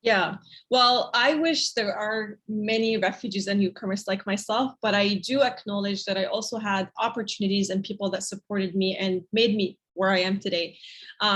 Yeah, well, I wish there are many refugees and newcomers like myself, but I do acknowledge that I also had opportunities and people that supported me and made me where I am today.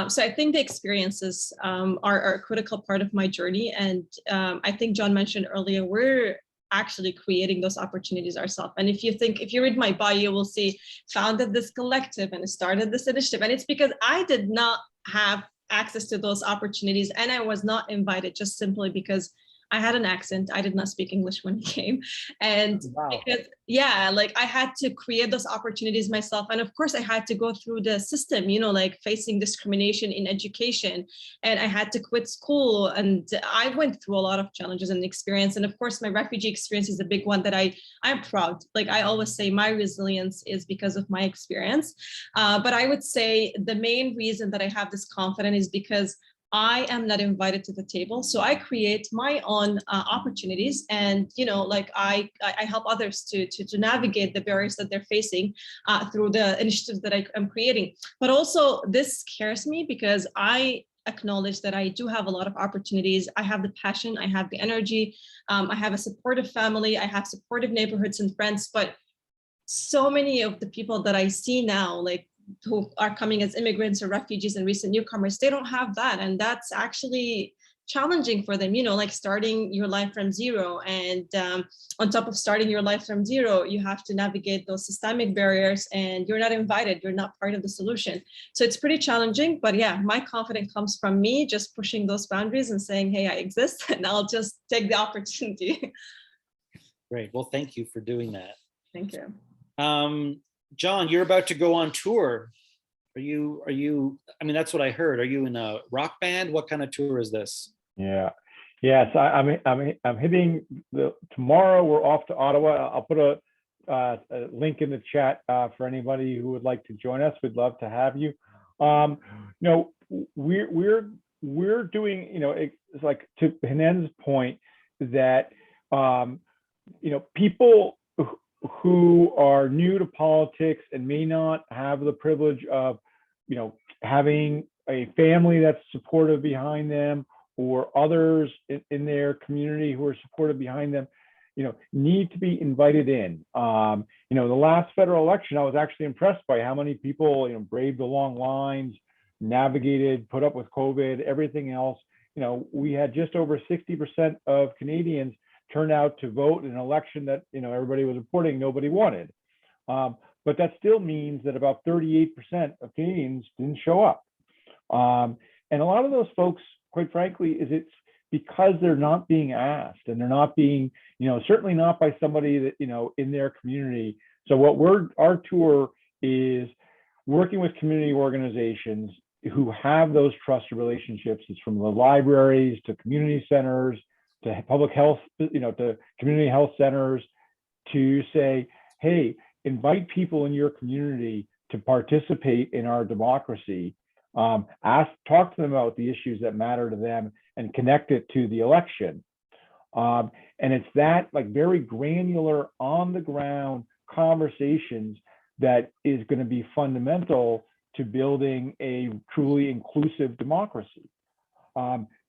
So I think the experiences are a critical part of my journey. And I think John mentioned earlier, we're actually creating those opportunities ourselves. And if you read my bio, you will see founded this collective and started this initiative. And it's because I did not have access to those opportunities, and I was not invited, just simply because I had an accent. I did not speak English when he came. And wow. Because, yeah, like I had to create those opportunities myself. And of course I had to go through the system, like facing discrimination in education, and I had to quit school. And I went through a lot of challenges and experience. And of course my refugee experience is a big one that I'm proud. Like I always say, my resilience is because of my experience. But I would say the main reason that I have this confidence is because I am not invited to the table. So I create my own opportunities, and I help others to navigate the barriers that they're facing through the initiatives that I am creating. But also this scares me because I acknowledge that I do have a lot of opportunities. I have the passion, I have the energy, I have a supportive family, I have supportive neighborhoods and friends. But so many of the people that I see now, like who are coming as immigrants or refugees and recent newcomers, they don't have that. And that's actually challenging for them, like starting your life from zero. And on top of starting your life from zero, you have to navigate those systemic barriers, and you're not invited, you're not part of the solution. So it's pretty challenging. But yeah, my confidence comes from me just pushing those boundaries and saying, hey, I exist, and I'll just take the opportunity. Great. Well, thank you for doing that. Thank you. John, you're about to go on tour. Are you, I mean, that's what I heard. Are you in a rock band? What kind of tour is this? Yeah. Yes, I'm hitting tomorrow. We're off to Ottawa. I'll put a link in the chat for anybody who would like to join us. We'd love to have you. We're doing, it's like, to Hanen's point, that people who are new to politics and may not have the privilege of, having a family that's supportive behind them, or others in their community who are supportive behind them, need to be invited in. The last federal election, I was actually impressed by how many people, braved the long lines, navigated, put up with COVID, everything else. We had just over 60% of Canadians turn out to vote in an election that, everybody was reporting nobody wanted. But that still means that about 38% of Canadians didn't show up. And a lot of those folks, quite frankly, it's because they're not being asked, and they're not being, certainly not by somebody that, in their community. So our tour is, working with community organizations who have those trusted relationships. It's from the libraries to community centers to public health, to community health centers, to say, hey, invite people in your community to participate in our democracy. Talk to them about the issues that matter to them and connect it to the election. And it's that like very granular on the ground conversations that is going to be fundamental to building a truly inclusive democracy.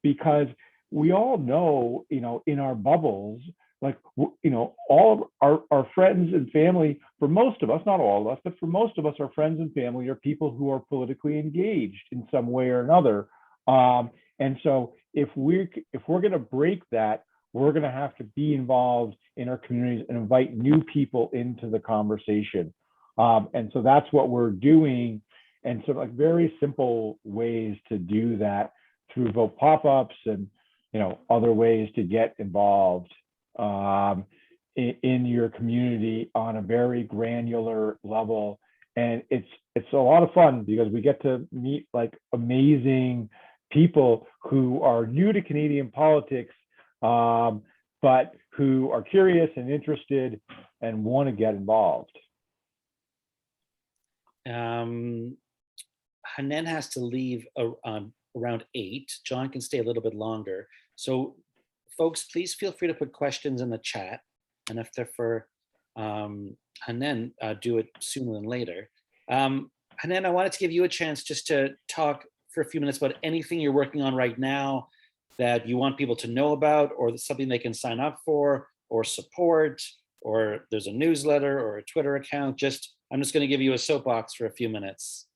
Because we all know, in our bubbles, like, all of our friends and family, for most of us, not all of us, but for most of us, our friends and family are people who are politically engaged in some way or another. And so if we're going to break that, we're going to have to be involved in our communities and invite new people into the conversation. And so that's what we're doing. And so like very simple ways to do that through vote pop-ups and, other ways to get involved in your community on a very granular level. And it's a lot of fun because we get to meet like amazing people who are new to Canadian politics, but who are curious and interested and want to get involved. Hanen has to leave around 8. John can stay a little bit longer. So folks, please feel free to put questions in the chat. And if they're for Hanen, do it sooner than later. Hanen, I wanted to give you a chance just to talk for a few minutes about anything you're working on right now that you want people to know about, or something they can sign up for or support, or there's a newsletter or a Twitter account. I'm just going to give you a soapbox for a few minutes.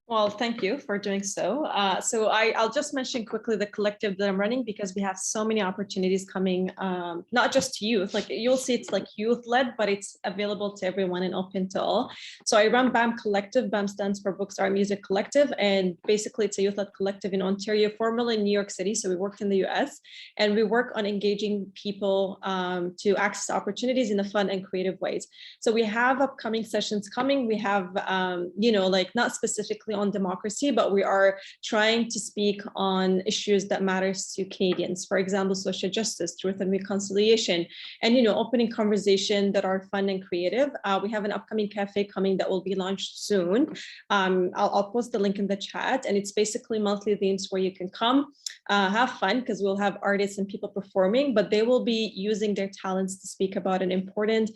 Well, thank you for doing so. I'll just mention quickly the collective that I'm running, because we have so many opportunities coming, not just to youth. Like you'll see, it's like youth-led, but it's available to everyone and open to all. So I run BAM Collective. BAM stands for Books, Art, Music Collective, and basically it's a youth-led collective in Ontario, formerly in New York City. So we worked in the US, and we work on engaging people to access opportunities in a fun and creative ways. So we have upcoming sessions coming. We have, like not specifically on democracy, but we are trying to speak on issues that matters to Canadians. For example, social justice, truth and reconciliation, and opening conversation that are fun and creative. We have an upcoming cafe coming that will be launched soon. I'll post the link in the chat, and it's basically monthly themes where you can come, have fun, because we'll have artists and people performing, but they will be using their talents to speak about an important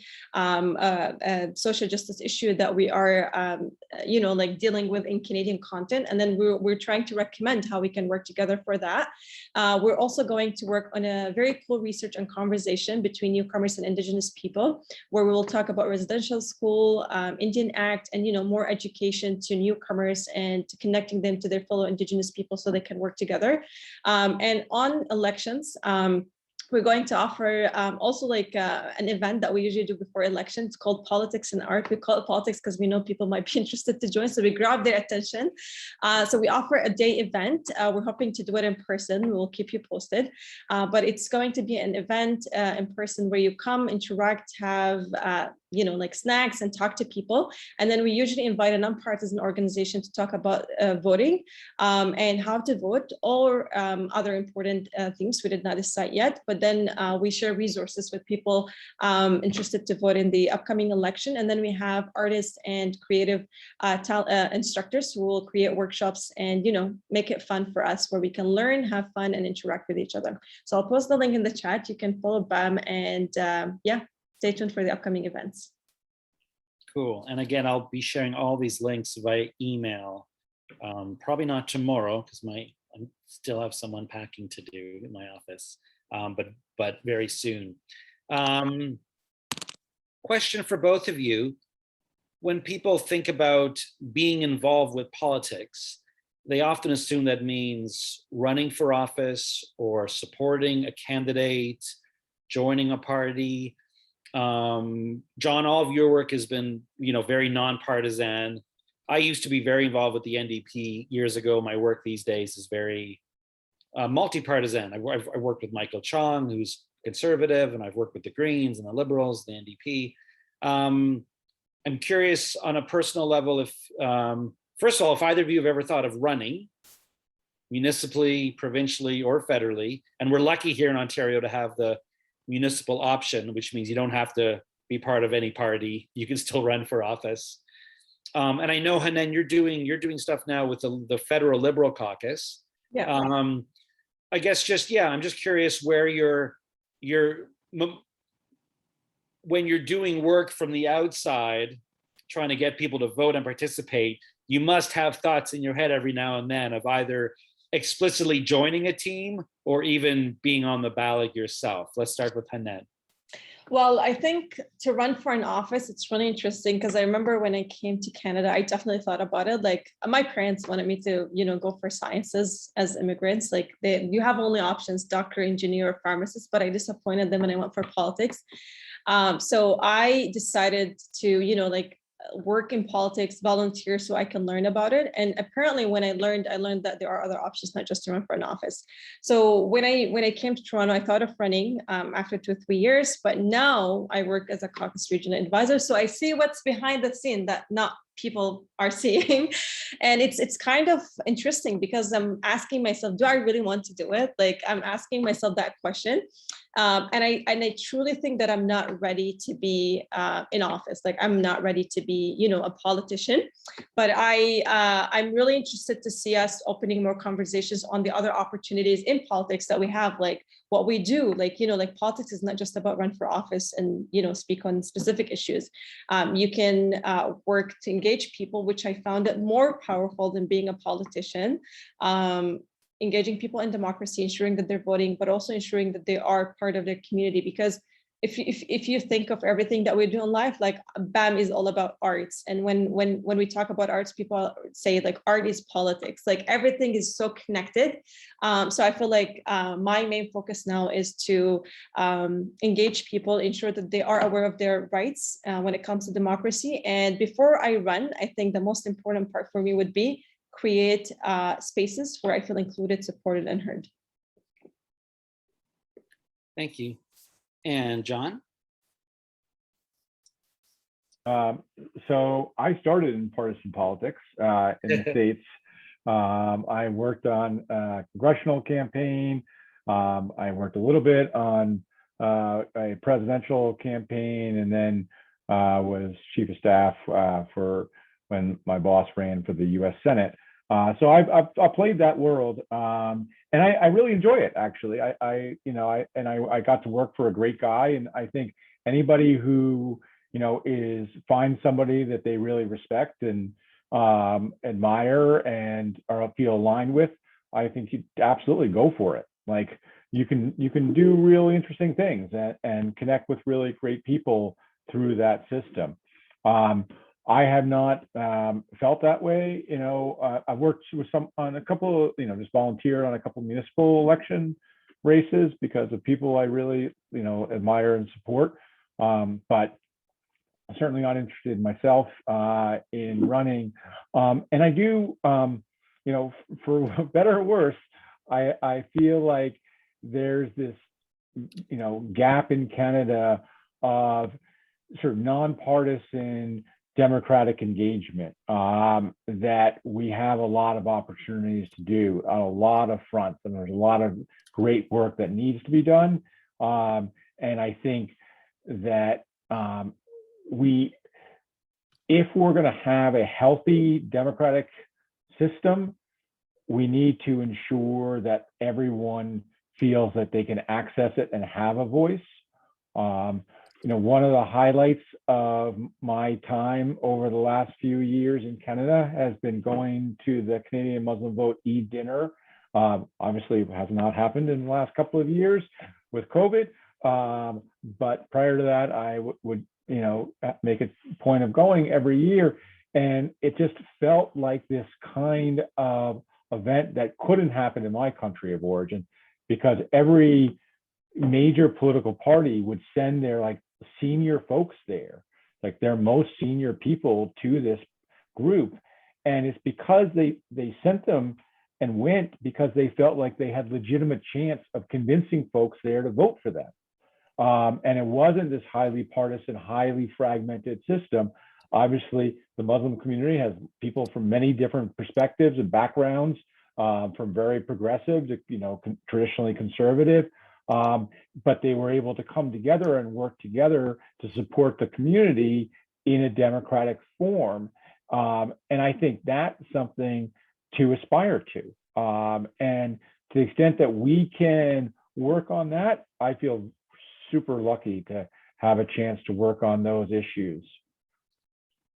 social justice issue that we are, like dealing with in Canadian content. And then we're trying to recommend how we can work together for that. We're also going to work on a very cool research and conversation between newcomers and Indigenous people, where we will talk about residential school, Indian Act, and more education to newcomers and to connecting them to their fellow Indigenous people so they can work together. And on elections, we're going to offer also like an event that we usually do before elections. It's called Politics and Art. We call it politics because we know people might be interested to join, so we grab their attention. So we offer a day event. We're hoping to do it in person. We will keep you posted. But it's going to be an event in person where you come, interact, have like snacks and talk to people. And then we usually invite a nonpartisan organization to talk about voting and how to vote, or other important things we did not decide yet. But then we share resources with people interested to vote in the upcoming election. And then we have artists and creative instructors who will create workshops and, make it fun for us, where we can learn, have fun, and interact with each other. So I'll post the link in the chat. You can follow BAM, and stay tuned for the upcoming events. Cool. And again, I'll be sharing all these links via email. Probably not tomorrow, because I still have some unpacking to do in my office. But very soon. Question for both of you. When people think about being involved with politics, they often assume that means running for office or supporting a candidate, joining a party. John, all of your work has been, very nonpartisan. I used to be very involved with the NDP years ago. My work these days is very multi-partisan. I've worked with Michael Chong, who's conservative, and I've worked with the Greens and the Liberals, the NDP. I'm curious on a personal level if, first of all, if either of you have ever thought of running municipally, provincially, or federally. And we're lucky here in Ontario to have the municipal option, which means you don't have to be part of any party. You can still run for office. And I know, Hanen, you're doing stuff now with the federal Liberal caucus. Yeah. I guess I'm just curious where when you're doing work from the outside, trying to get people to vote and participate, you must have thoughts in your head every now and then of either explicitly joining a team or even being on the ballot yourself. Let's start with Hanen. Well, I think to run for an office, it's really interesting because I remember when I came to Canada, I definitely thought about it. Like my parents wanted me to, go for sciences as immigrants. Like you have only options, doctor, engineer, or pharmacist, but I disappointed them and I went for politics. So I decided to, work in politics, volunteer so I can learn about it. And apparently when I learned that there are other options, not just to run for an office. So when I came to Toronto, I thought of running after 2 or 3 years, but now I work as a caucus regional advisor. So I see what's behind the scene that not people are seeing. And it's kind of interesting because I'm asking myself, do I really want to do it? Like I'm asking myself that question. And I truly think that I'm not ready to be in office. Like I'm not ready to be, a politician. But I'm really interested to see us opening more conversations on the other opportunities in politics that we have, like what we do. Like politics is not just about run for office and speak on specific issues. You can work to engage people, which I found it more powerful than being a politician. Engaging people in democracy, ensuring that they're voting, but also ensuring that they are part of their community. Because if you think of everything that we do in life, like BAM is all about arts. And when we talk about arts, people say like art is politics, like everything is so connected. So I feel like my main focus now is to engage people, ensure that they are aware of their rights when it comes to democracy. And before I run, I think the most important part for me would be create spaces where I feel included, supported, and heard. Thank you. And John? So I started in partisan politics in the States. I worked on a congressional campaign. I worked a little bit on a presidential campaign, and then was chief of staff for when my boss ran for the U.S. Senate. So I played that world, and I really enjoy it. Actually, I got to work for a great guy, and I think anybody who finds somebody that they really respect and admire and feel aligned with, I think you absolutely go for it. Like you can do really interesting things and connect with really great people through that system. I have not felt that way. I've worked with on a couple of, just volunteered on a couple of municipal election races because of people I really, admire and support. But I'm certainly not interested myself in running. And I do, for better or worse, I feel like there's this, gap in Canada of sort of nonpartisan democratic engagement that we have a lot of opportunities to do on a lot of fronts, and there's a lot of great work that needs to be done. And I think that if we're going to have a healthy democratic system, we need to ensure that everyone feels that they can access it and have a voice. One of the highlights of my time over the last few years in Canada has been going to the Canadian Muslim Vote Eid dinner. Obviously, it has not happened in the last couple of years with COVID. But prior to that, I would make a point of going every year. And it just felt like this kind of event that couldn't happen in my country of origin, because every major political party would send their senior folks there, like their most senior people to this group. And it's because they sent them and went because they felt like they had legitimate chance of convincing folks there to vote for them. And it wasn't this highly partisan, highly fragmented system. Obviously, the Muslim community has people from many different perspectives and backgrounds, from very progressive to, traditionally conservative. But they were able to come together and work together to support the community in a democratic form. And I think that's something to aspire to. And to the extent that we can work on that, I feel super lucky to have a chance to work on those issues.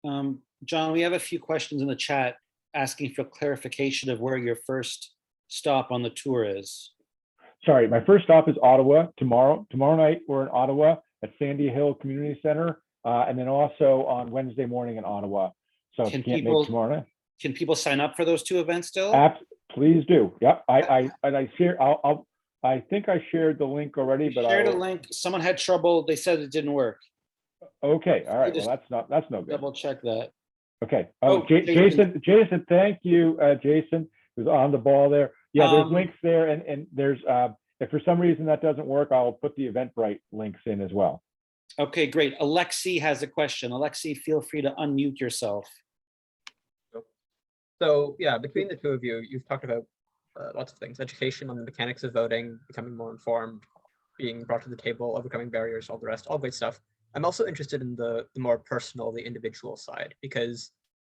John, we have a few questions in the chat asking for clarification of where your first stop on the tour is. Sorry, my first stop is Ottawa tomorrow. Tomorrow night, we're in Ottawa at Sandy Hill Community Center, and then also on Wednesday morning in Ottawa. So if you can't make tomorrow night. Can people sign up for those two events still? Please do. Yep. I share. I think I shared the link already, but shared a link. Someone had trouble. They said it didn't work. Okay. All right. Well, that's no good. Double check that. Okay. Jason, thank you, Jason, who's on the ball there. Yeah, there's links there, and there's if for some reason that doesn't work, I'll put the Eventbrite links in as well. Okay, great. Alexi has a question. Alexi, feel free to unmute yourself. So yeah, between the two of you, you've talked about lots of things: education on the mechanics of voting, becoming more informed, being brought to the table, overcoming barriers, all the rest, all great stuff. I'm also interested in the more personal, the individual side, because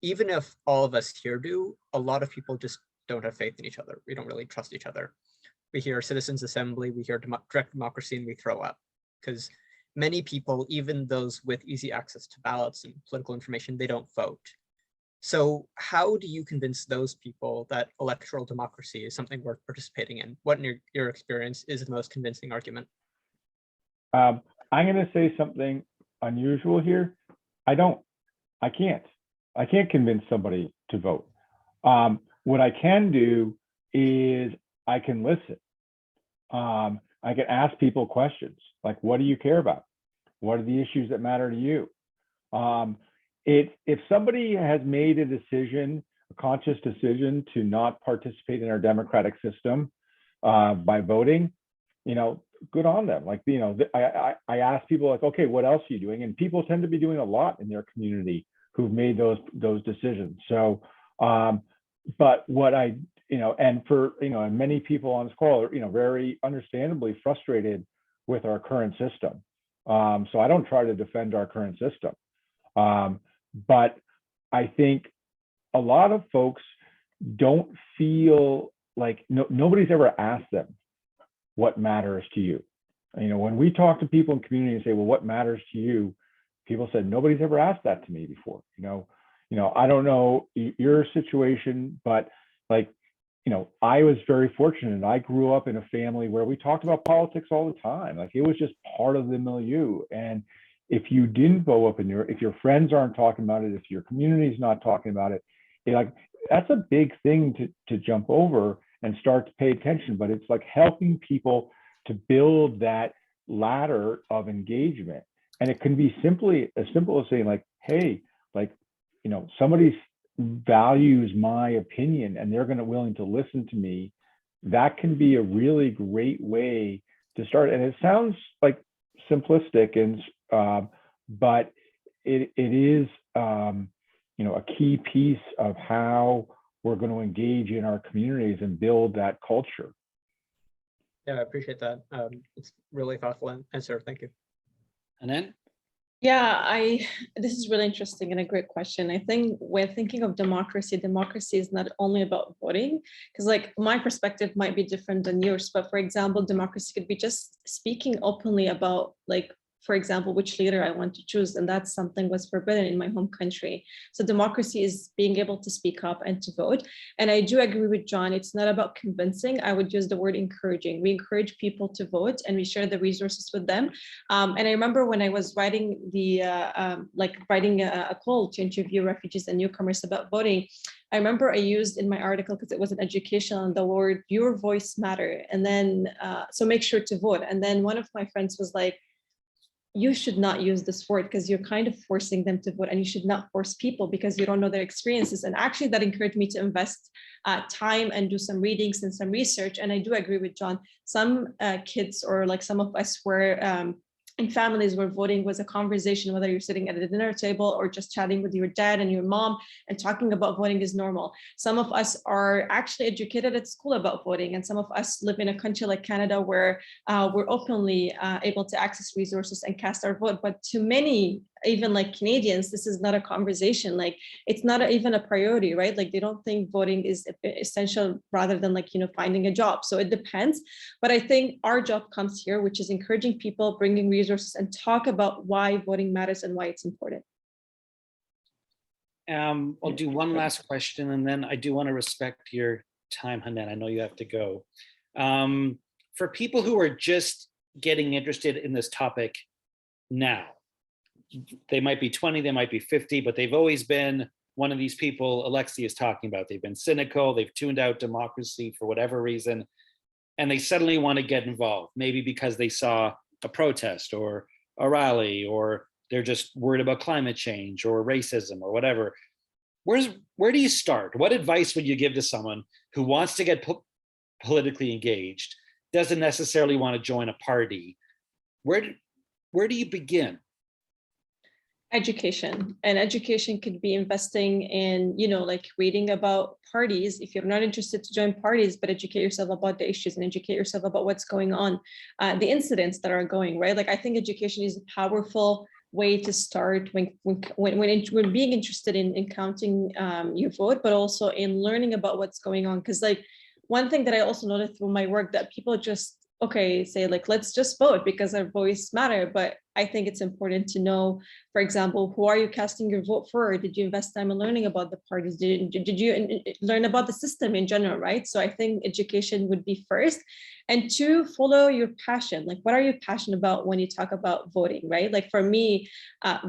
even if all of us here do, a lot of people just don't have faith in each other. We don't really trust each other. We hear citizens assembly, we hear direct democracy, and we throw up, because many people, even those with easy access to ballots and political information, they don't vote. So how do you convince those people that electoral democracy is something worth participating in? What in your experience is the most convincing argument? I'm going to say something unusual here. I can't convince somebody to vote. What I can do is I can listen. I can ask people questions like, what do you care about? What are the issues that matter to you? If somebody has made a decision, a conscious decision to not participate in our democratic system by voting, good on them. Like, I ask people like, okay, what else are you doing? And people tend to be doing a lot in their community who've made those decisions. So, but what and for, and many people on this call are, very understandably frustrated with our current system. So I don't try to defend our current system. But I think a lot of folks don't feel like nobody's ever asked them what matters to you. When we talk to people in community and say, well, what matters to you? People said, nobody's ever asked that to me before. I don't know your situation, but I was very fortunate. I grew up in a family where we talked about politics all the time. Like, it was just part of the milieu. And if you didn't vote up if your friends aren't talking about it, if your community's not talking about it, that's a big thing to jump over and start to pay attention. But it's like helping people to build that ladder of engagement. And it can be as simple as saying like, hey, somebody values my opinion and they're willing to listen to me. That can be a really great way to start. And it sounds like simplistic, but it is a key piece of how we're going to engage in our communities and build that culture. Yeah, I appreciate that. It's really thoughtful answer. Thank you. Hanen? Yeah, this is really interesting and a great question. I think when thinking of democracy is not only about voting, because my perspective might be different than yours, but for example, democracy could be just speaking openly about for example, which leader I want to choose. And that's something was forbidden in my home country. So democracy is being able to speak up and to vote. And I do agree with John. It's not about convincing. I would use the word encouraging. We encourage people to vote and we share the resources with them. And I remember when I was writing writing a call to interview refugees and newcomers about voting, I remember I used in my article, because it was an educational, the word, your voice matter. And then, so make sure to vote. And then one of my friends was like, you should not use this word because you're kind of forcing them to vote, and you should not force people because you don't know their experiences. And actually that encouraged me to invest time and do some readings and some research. And I do agree with John. Some kids or some of us were in families where voting was a conversation, whether you're sitting at a dinner table or just chatting with your dad and your mom and talking about voting is normal. Some of us are actually educated at school about voting, and some of us live in a country like Canada where we're openly able to access resources and cast our vote. But to many, even like Canadians, this is not a conversation. Like it's not even a priority, right? Like they don't think voting is essential rather than like, finding a job. So it depends. But I think our job comes here, which is encouraging people, bringing resources and talk about why voting matters and why it's important. I'll do one last question, and then I do want to respect your time, Hanen. I know you have to go. For people who are just getting interested in this topic now, they might be 20, they might be 50, but they've always been one of these people Alexi is talking about. They've been cynical, they've tuned out democracy for whatever reason, and they suddenly want to get involved, maybe because they saw a protest or a rally, or they're just worried about climate change or racism or whatever. Where do you start? What advice would you give to someone who wants to get politically engaged, doesn't necessarily want to join a party? Where do you begin? Education. And education could be investing in, like reading about parties. If you're not interested to join parties, but educate yourself about the issues and educate yourself about what's going on, the incidents that are going, right? Like I think education is a powerful way to start when being interested in counting your vote, but also in learning about what's going on. Because like one thing that I also noticed through my work that people just say like, let's just vote because our voice matter. But I think it's important to know, for example, who are you casting your vote for? Did you invest time in learning about the parties? Did you learn about the system in general, right? So I think education would be first. And two, follow your passion. Like, what are you passionate about when you talk about voting, right? Like for me,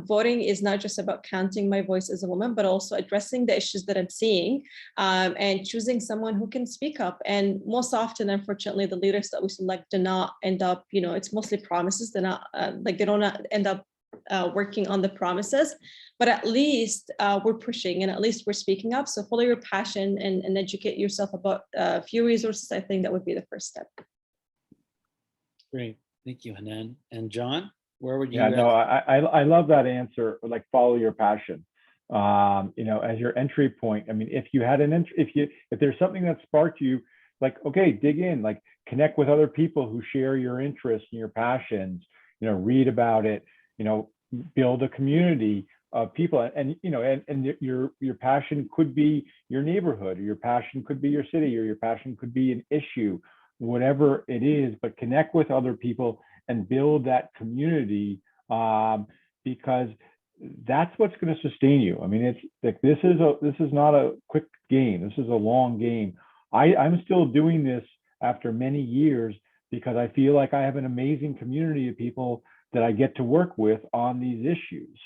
voting is not just about counting my voice as a woman, but also addressing the issues that I'm seeing and choosing someone who can speak up. And most often, unfortunately, the leaders that we select do not end up, it's mostly promises. They're not they don't end up working on the promises, but at least we're pushing and at least we're speaking up. So follow your passion and educate yourself about a few resources. I think that would be the first step. Great, thank you, Hanen. And John, where would you? Yeah, no, I love that answer. Like follow your passion. As your entry point. I mean, if you had if there's something that sparked you, like, okay, dig in, like connect with other people who share your interests and your passions. Read about it. Build a community of people, and your passion could be your neighborhood, or your passion could be your city, or your passion could be an issue, whatever it is. But connect with other people and build that community, because that's what's going to sustain you. I mean, it's like this is not a quick game. This is a long game. I'm still doing this after many years because I feel like I have an amazing community of people that I get to work with on these issues.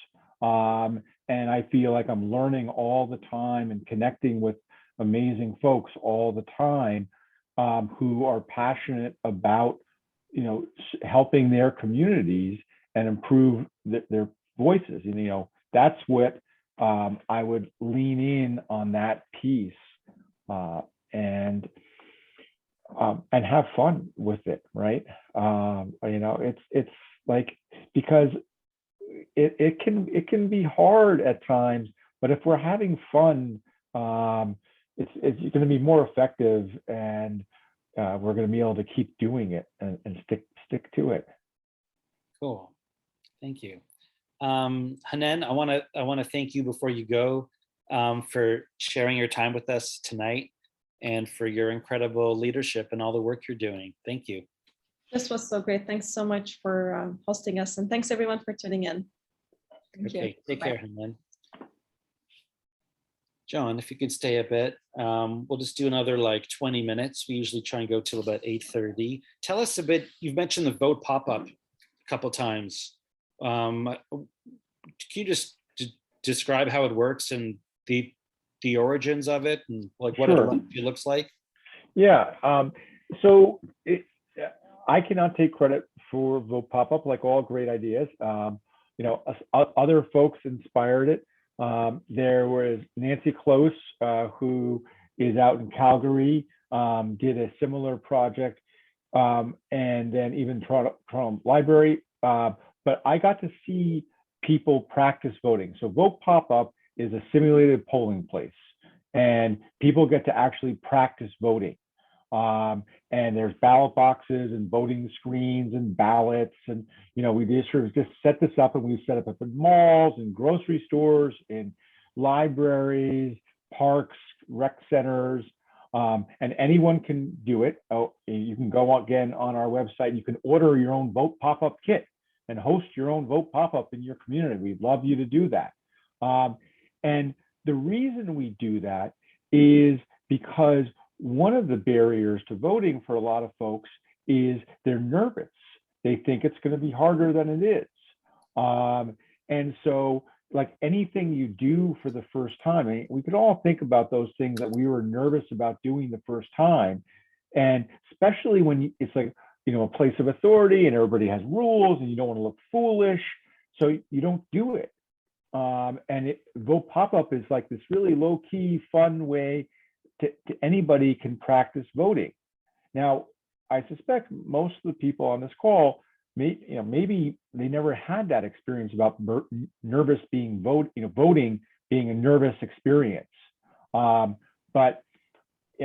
And I feel like I'm learning all the time and connecting with amazing folks all the time, who are passionate about, helping their communities and improve their voices. That's what I would lean in on, that piece, and have fun with it, right? It's like, because it can be hard at times, but if we're having fun, it's going to be more effective, and we're going to be able to keep doing it and stick to it. Cool, thank you. Hanen, I want to thank you before you go for sharing your time with us tonight and for your incredible leadership and all the work you're doing. Thank you. This was so great. Thanks so much for hosting us, and thanks everyone for tuning in. Thank you. Take Bye. care, Hanen. John, if you could stay a bit, we'll just do another like 20 minutes. We usually try and go till about 8:30. Tell us a bit, you've mentioned the vote pop-up a couple times. Can you just describe how it works and the origins of it and like what Sure. it looks like? Yeah. So I cannot take credit for Vote Pop-Up, like all great ideas. Other folks inspired it. There was Nancy Close, who is out in Calgary, did a similar project, and then even Toronto Library. but I got to see people practice voting. So Vote Pop-Up is a simulated polling place, and people get to actually practice voting. And there's ballot boxes and voting screens and ballots. And, we just sort of just set this up, and we set up in malls and grocery stores, in libraries, parks, rec centers, and anyone can do it. Oh, you can go again on our website. You can order your own Vote Pop-Up kit and host your own Vote Pop-Up in your community. We'd love you to do that. And the reason we do that is because one of the barriers to voting for a lot of folks is they're nervous. They think it's going to be harder than it is. And so, like anything you do for the first time, I mean, we could all think about those things that we were nervous about doing the first time. And especially when it's like, a place of authority and everybody has rules and you don't want to look foolish, so you don't do it. And Vote Pop-Up is like this really low-key, fun way to anybody can practice voting. Now, I suspect most of the people on this call, maybe they never had that experience about nervous voting being a nervous experience. But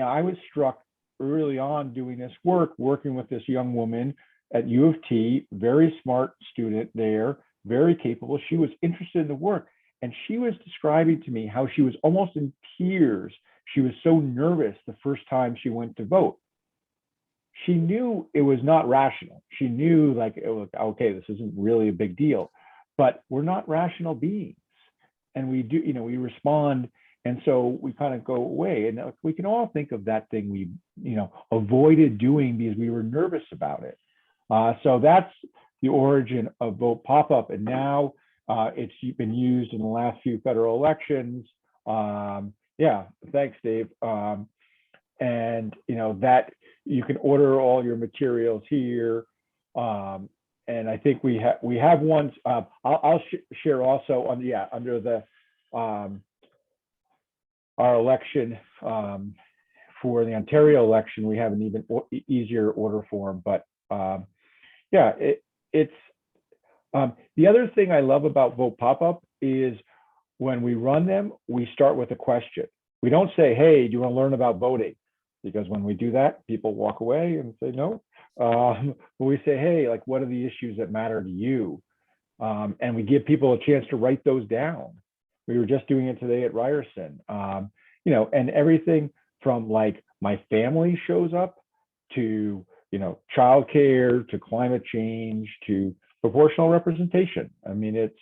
I was struck early on doing this work, working with this young woman at U of T, very smart student there, very capable. She was interested in the work, and she was describing to me how she was almost in tears. She was so nervous the first time she went to vote. She knew it was not rational. She knew, like, okay, this isn't really a big deal, but we're not rational beings, and we do, we respond. And so we kind of go away, and we can all think of that thing we, avoided doing because we were nervous about it. So that's the origin of Vote Pop-Up, and now it's been used in the last few federal elections. Yeah, thanks, Dave. And that you can order all your materials here. And I think we have ones. I'll share also under the our election for the Ontario election. We have an even easier order form, but it's the other thing I love about Vote Pop-Up is when we run them, we start with a question. We don't say, hey, do you want to learn about voting? Because when we do that, people walk away and say no. But we say, hey, like, what are the issues that matter to you? And we give people a chance to write those down. We were just doing it today at Ryerson. And everything from, like, my family shows up to, childcare, to climate change, to proportional representation. I mean, it's,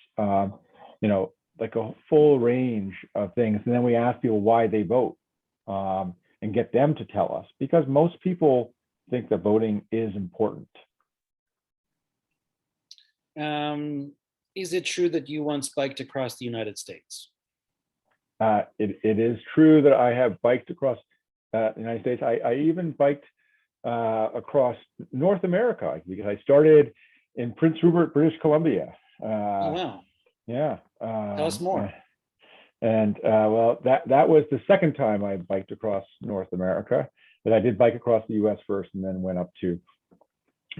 like a full range of things. And then we ask people why they vote, and get them to tell us, because most people think that voting is important. Is it true that you once biked across the United States? It is true that I have biked across the United States. I even biked across North America, because I started in Prince Rupert, British Columbia. Oh, wow. Yeah. Tell us more. And well, that was the second time I biked across North America, but I did bike across the U.S. first, and then went up to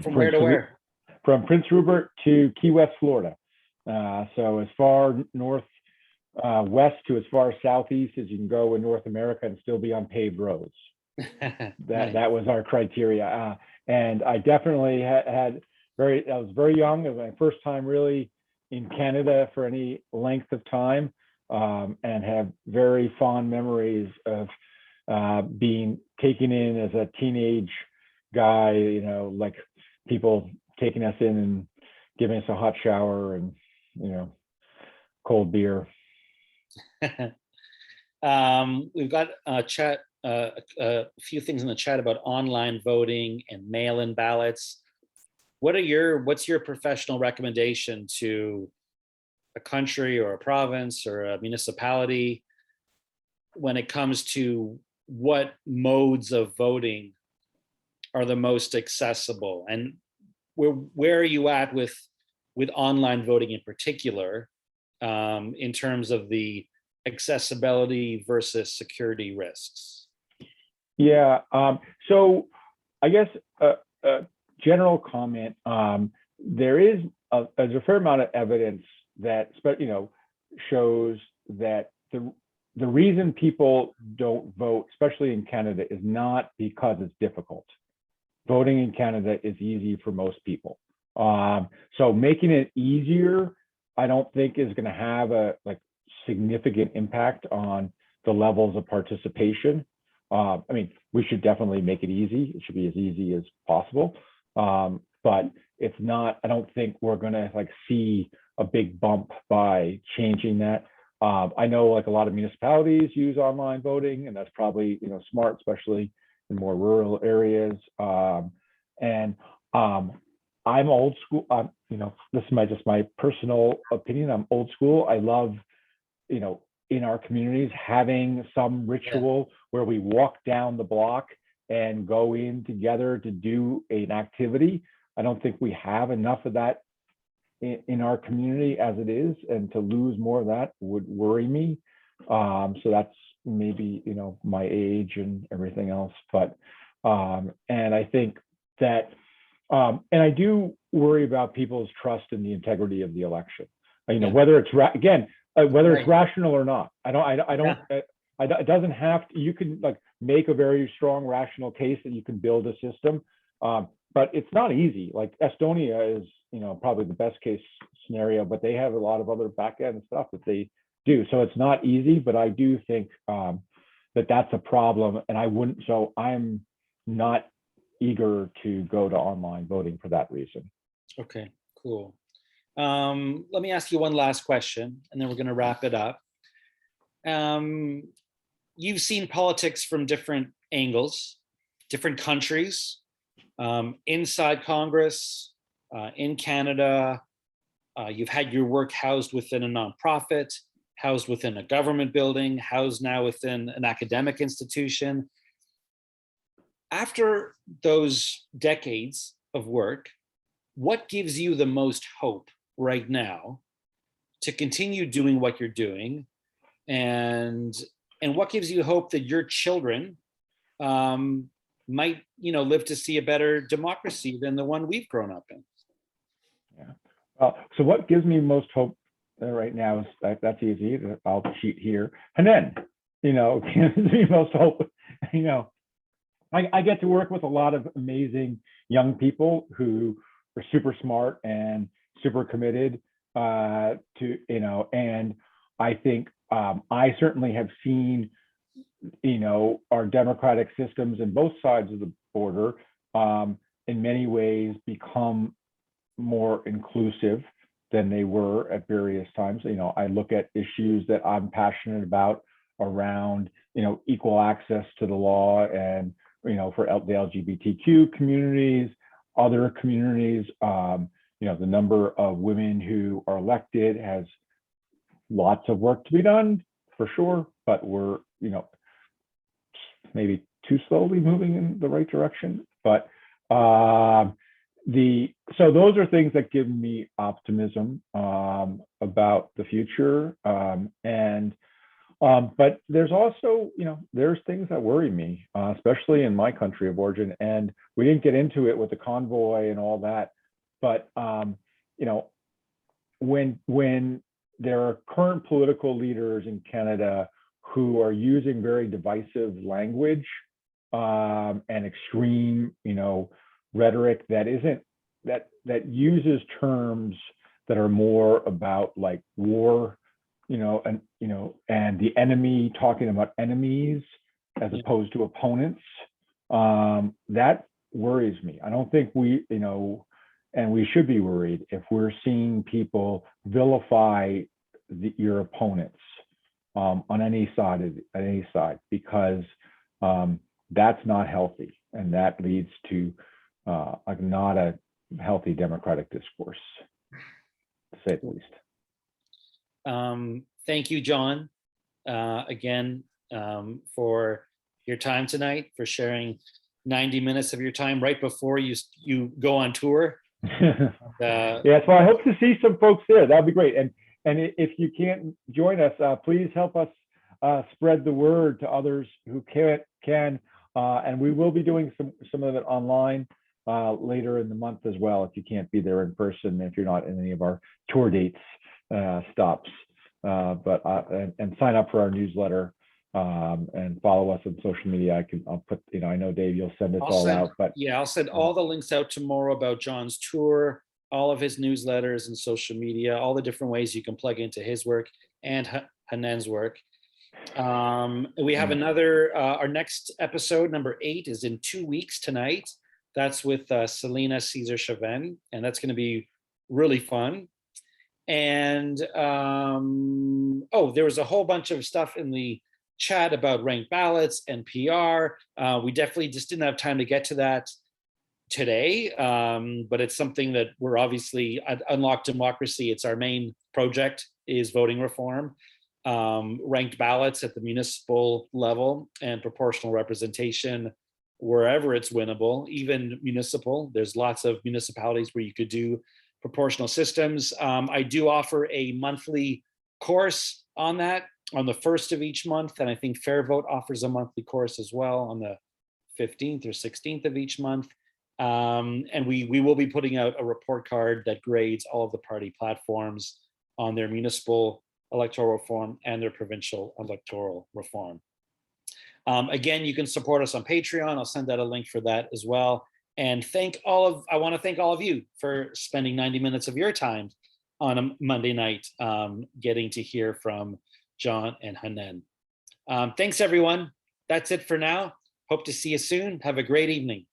From where to where? From Prince Rupert to Key West, Florida. So as far north west to as far southeast as you can go in North America and still be on paved roads. That was our criteria. And I definitely I was very young. It was my first time really in Canada for any length of time, and have very fond memories of being taken in as a teenage guy, like people taking us in and giving us a hot shower and, cold beer. We've got a chat, a few things in the chat about online voting and mail-in ballots. What's your professional recommendation to a country or a province or a municipality when it comes to what modes of voting are the most accessible? And where are you at with online voting in particular, in terms of the accessibility versus security risks? Yeah. So I guess a general comment, there is there's a fair amount of evidence that, shows that the reason people don't vote, especially in Canada, is not because it's difficult. Voting in Canada is easy for most people. So making it easier, I don't think is going to have a significant impact on the levels of participation. I mean, we should definitely make it easy. It should be as easy as possible. But it's not, I don't think we're going to see a big bump by changing that. I know a lot of municipalities use online voting, and that's probably, smart, especially in more rural areas. I'm old school. This is just my personal opinion. I'm old school. I love, in our communities, having some ritual where we walk down the block and go in together to do an activity. I don't think we have enough of that in our community as it is, and to lose more of that would worry me. So that's maybe, my age and everything else. But, and I think that, and I do worry about people's trust in the integrity of the election. Whether it's whether it's rational or not. It doesn't have to. You can make a very strong rational case that you can build a system, but it's not easy. Estonia is, probably the best case scenario, but they have a lot of other back end stuff that they do. So it's not easy, but I do think that that's a problem, and I'm not eager to go to online voting for that reason. Okay, cool. Let me ask you one last question, and then we're going to wrap it up. You've seen politics from different angles, different countries, inside Congress, in Canada. You've had your work housed within a nonprofit, housed within a government building, housed now within an academic institution. After those decades of work, what gives you the most hope right now to continue doing what you're doing, and what gives you hope that your children might live to see a better democracy than the one we've grown up in? Yeah. So what gives me most hope right now is that's easy. I'll cheat here. Hanen, gives me most hope. I get to work with a lot of amazing young people who are super smart and super committed and I think I certainly have seen, our democratic systems in both sides of the border in many ways become more inclusive than they were at various times. I look at issues that I'm passionate about around, equal access to the law and, for the LGBTQ communities, other communities, the number of women who are elected has lots of work to be done for sure, but we're, maybe too slowly moving in the right direction. But so those are things that give me optimism about the future. But there's also, there's things that worry me, especially in my country of origin. And we didn't get into it with the convoy and all that. But, when there are current political leaders in Canada who are using very divisive language and extreme, rhetoric that uses terms that are more about war, and the enemy, talking about enemies as opposed to opponents, that worries me. I don't think and we should be worried if we're seeing people vilify your opponents on any side, because that's not healthy, and that leads to not a healthy democratic discourse, to say the least. Thank you, John, again, for your time tonight, for sharing 90 minutes of your time right before you go on tour. Yeah, so I hope to see some folks there. That'd be great. And if you can't join us, please help us spread the word to others who can. And we will be doing some of it online. later in the month as well, if you can't be there in person, if you're not in any of our tour dates stops. And sign up for our newsletter and follow us on social media. I'll put, I know Dave, you'll send this all out, but yeah, I'll send all the links out tomorrow about John's tour, all of his newsletters and social media, all the different ways you can plug into his work and Hanen's work. We have another, our next episode, number 8, is in 2 weeks tonight. That's with Selena Caesar Chavin, and that's going to be really fun. And there was a whole bunch of stuff in the chat about ranked ballots and PR. We definitely just didn't have time to get to that today, but it's something that we're obviously at Unlock Democracy. It's our main project, is voting reform, ranked ballots at the municipal level, and proportional representation wherever it's winnable, even municipal. There's lots of municipalities where you could do proportional systems. I do offer a monthly course on that on the 1st of each month, and I think Fair Vote offers a monthly course as well on the 15th or 16th of each month. And we will be putting out a report card that grades all of the party platforms on their municipal electoral reform and their provincial electoral reform. Again, you can support us on Patreon. I'll send out a link for that as well. And I want to thank all of you for spending 90 minutes of your time on a Monday night, getting to hear from John and Hanen. Thanks, everyone. That's it for now. Hope to see you soon. Have a great evening.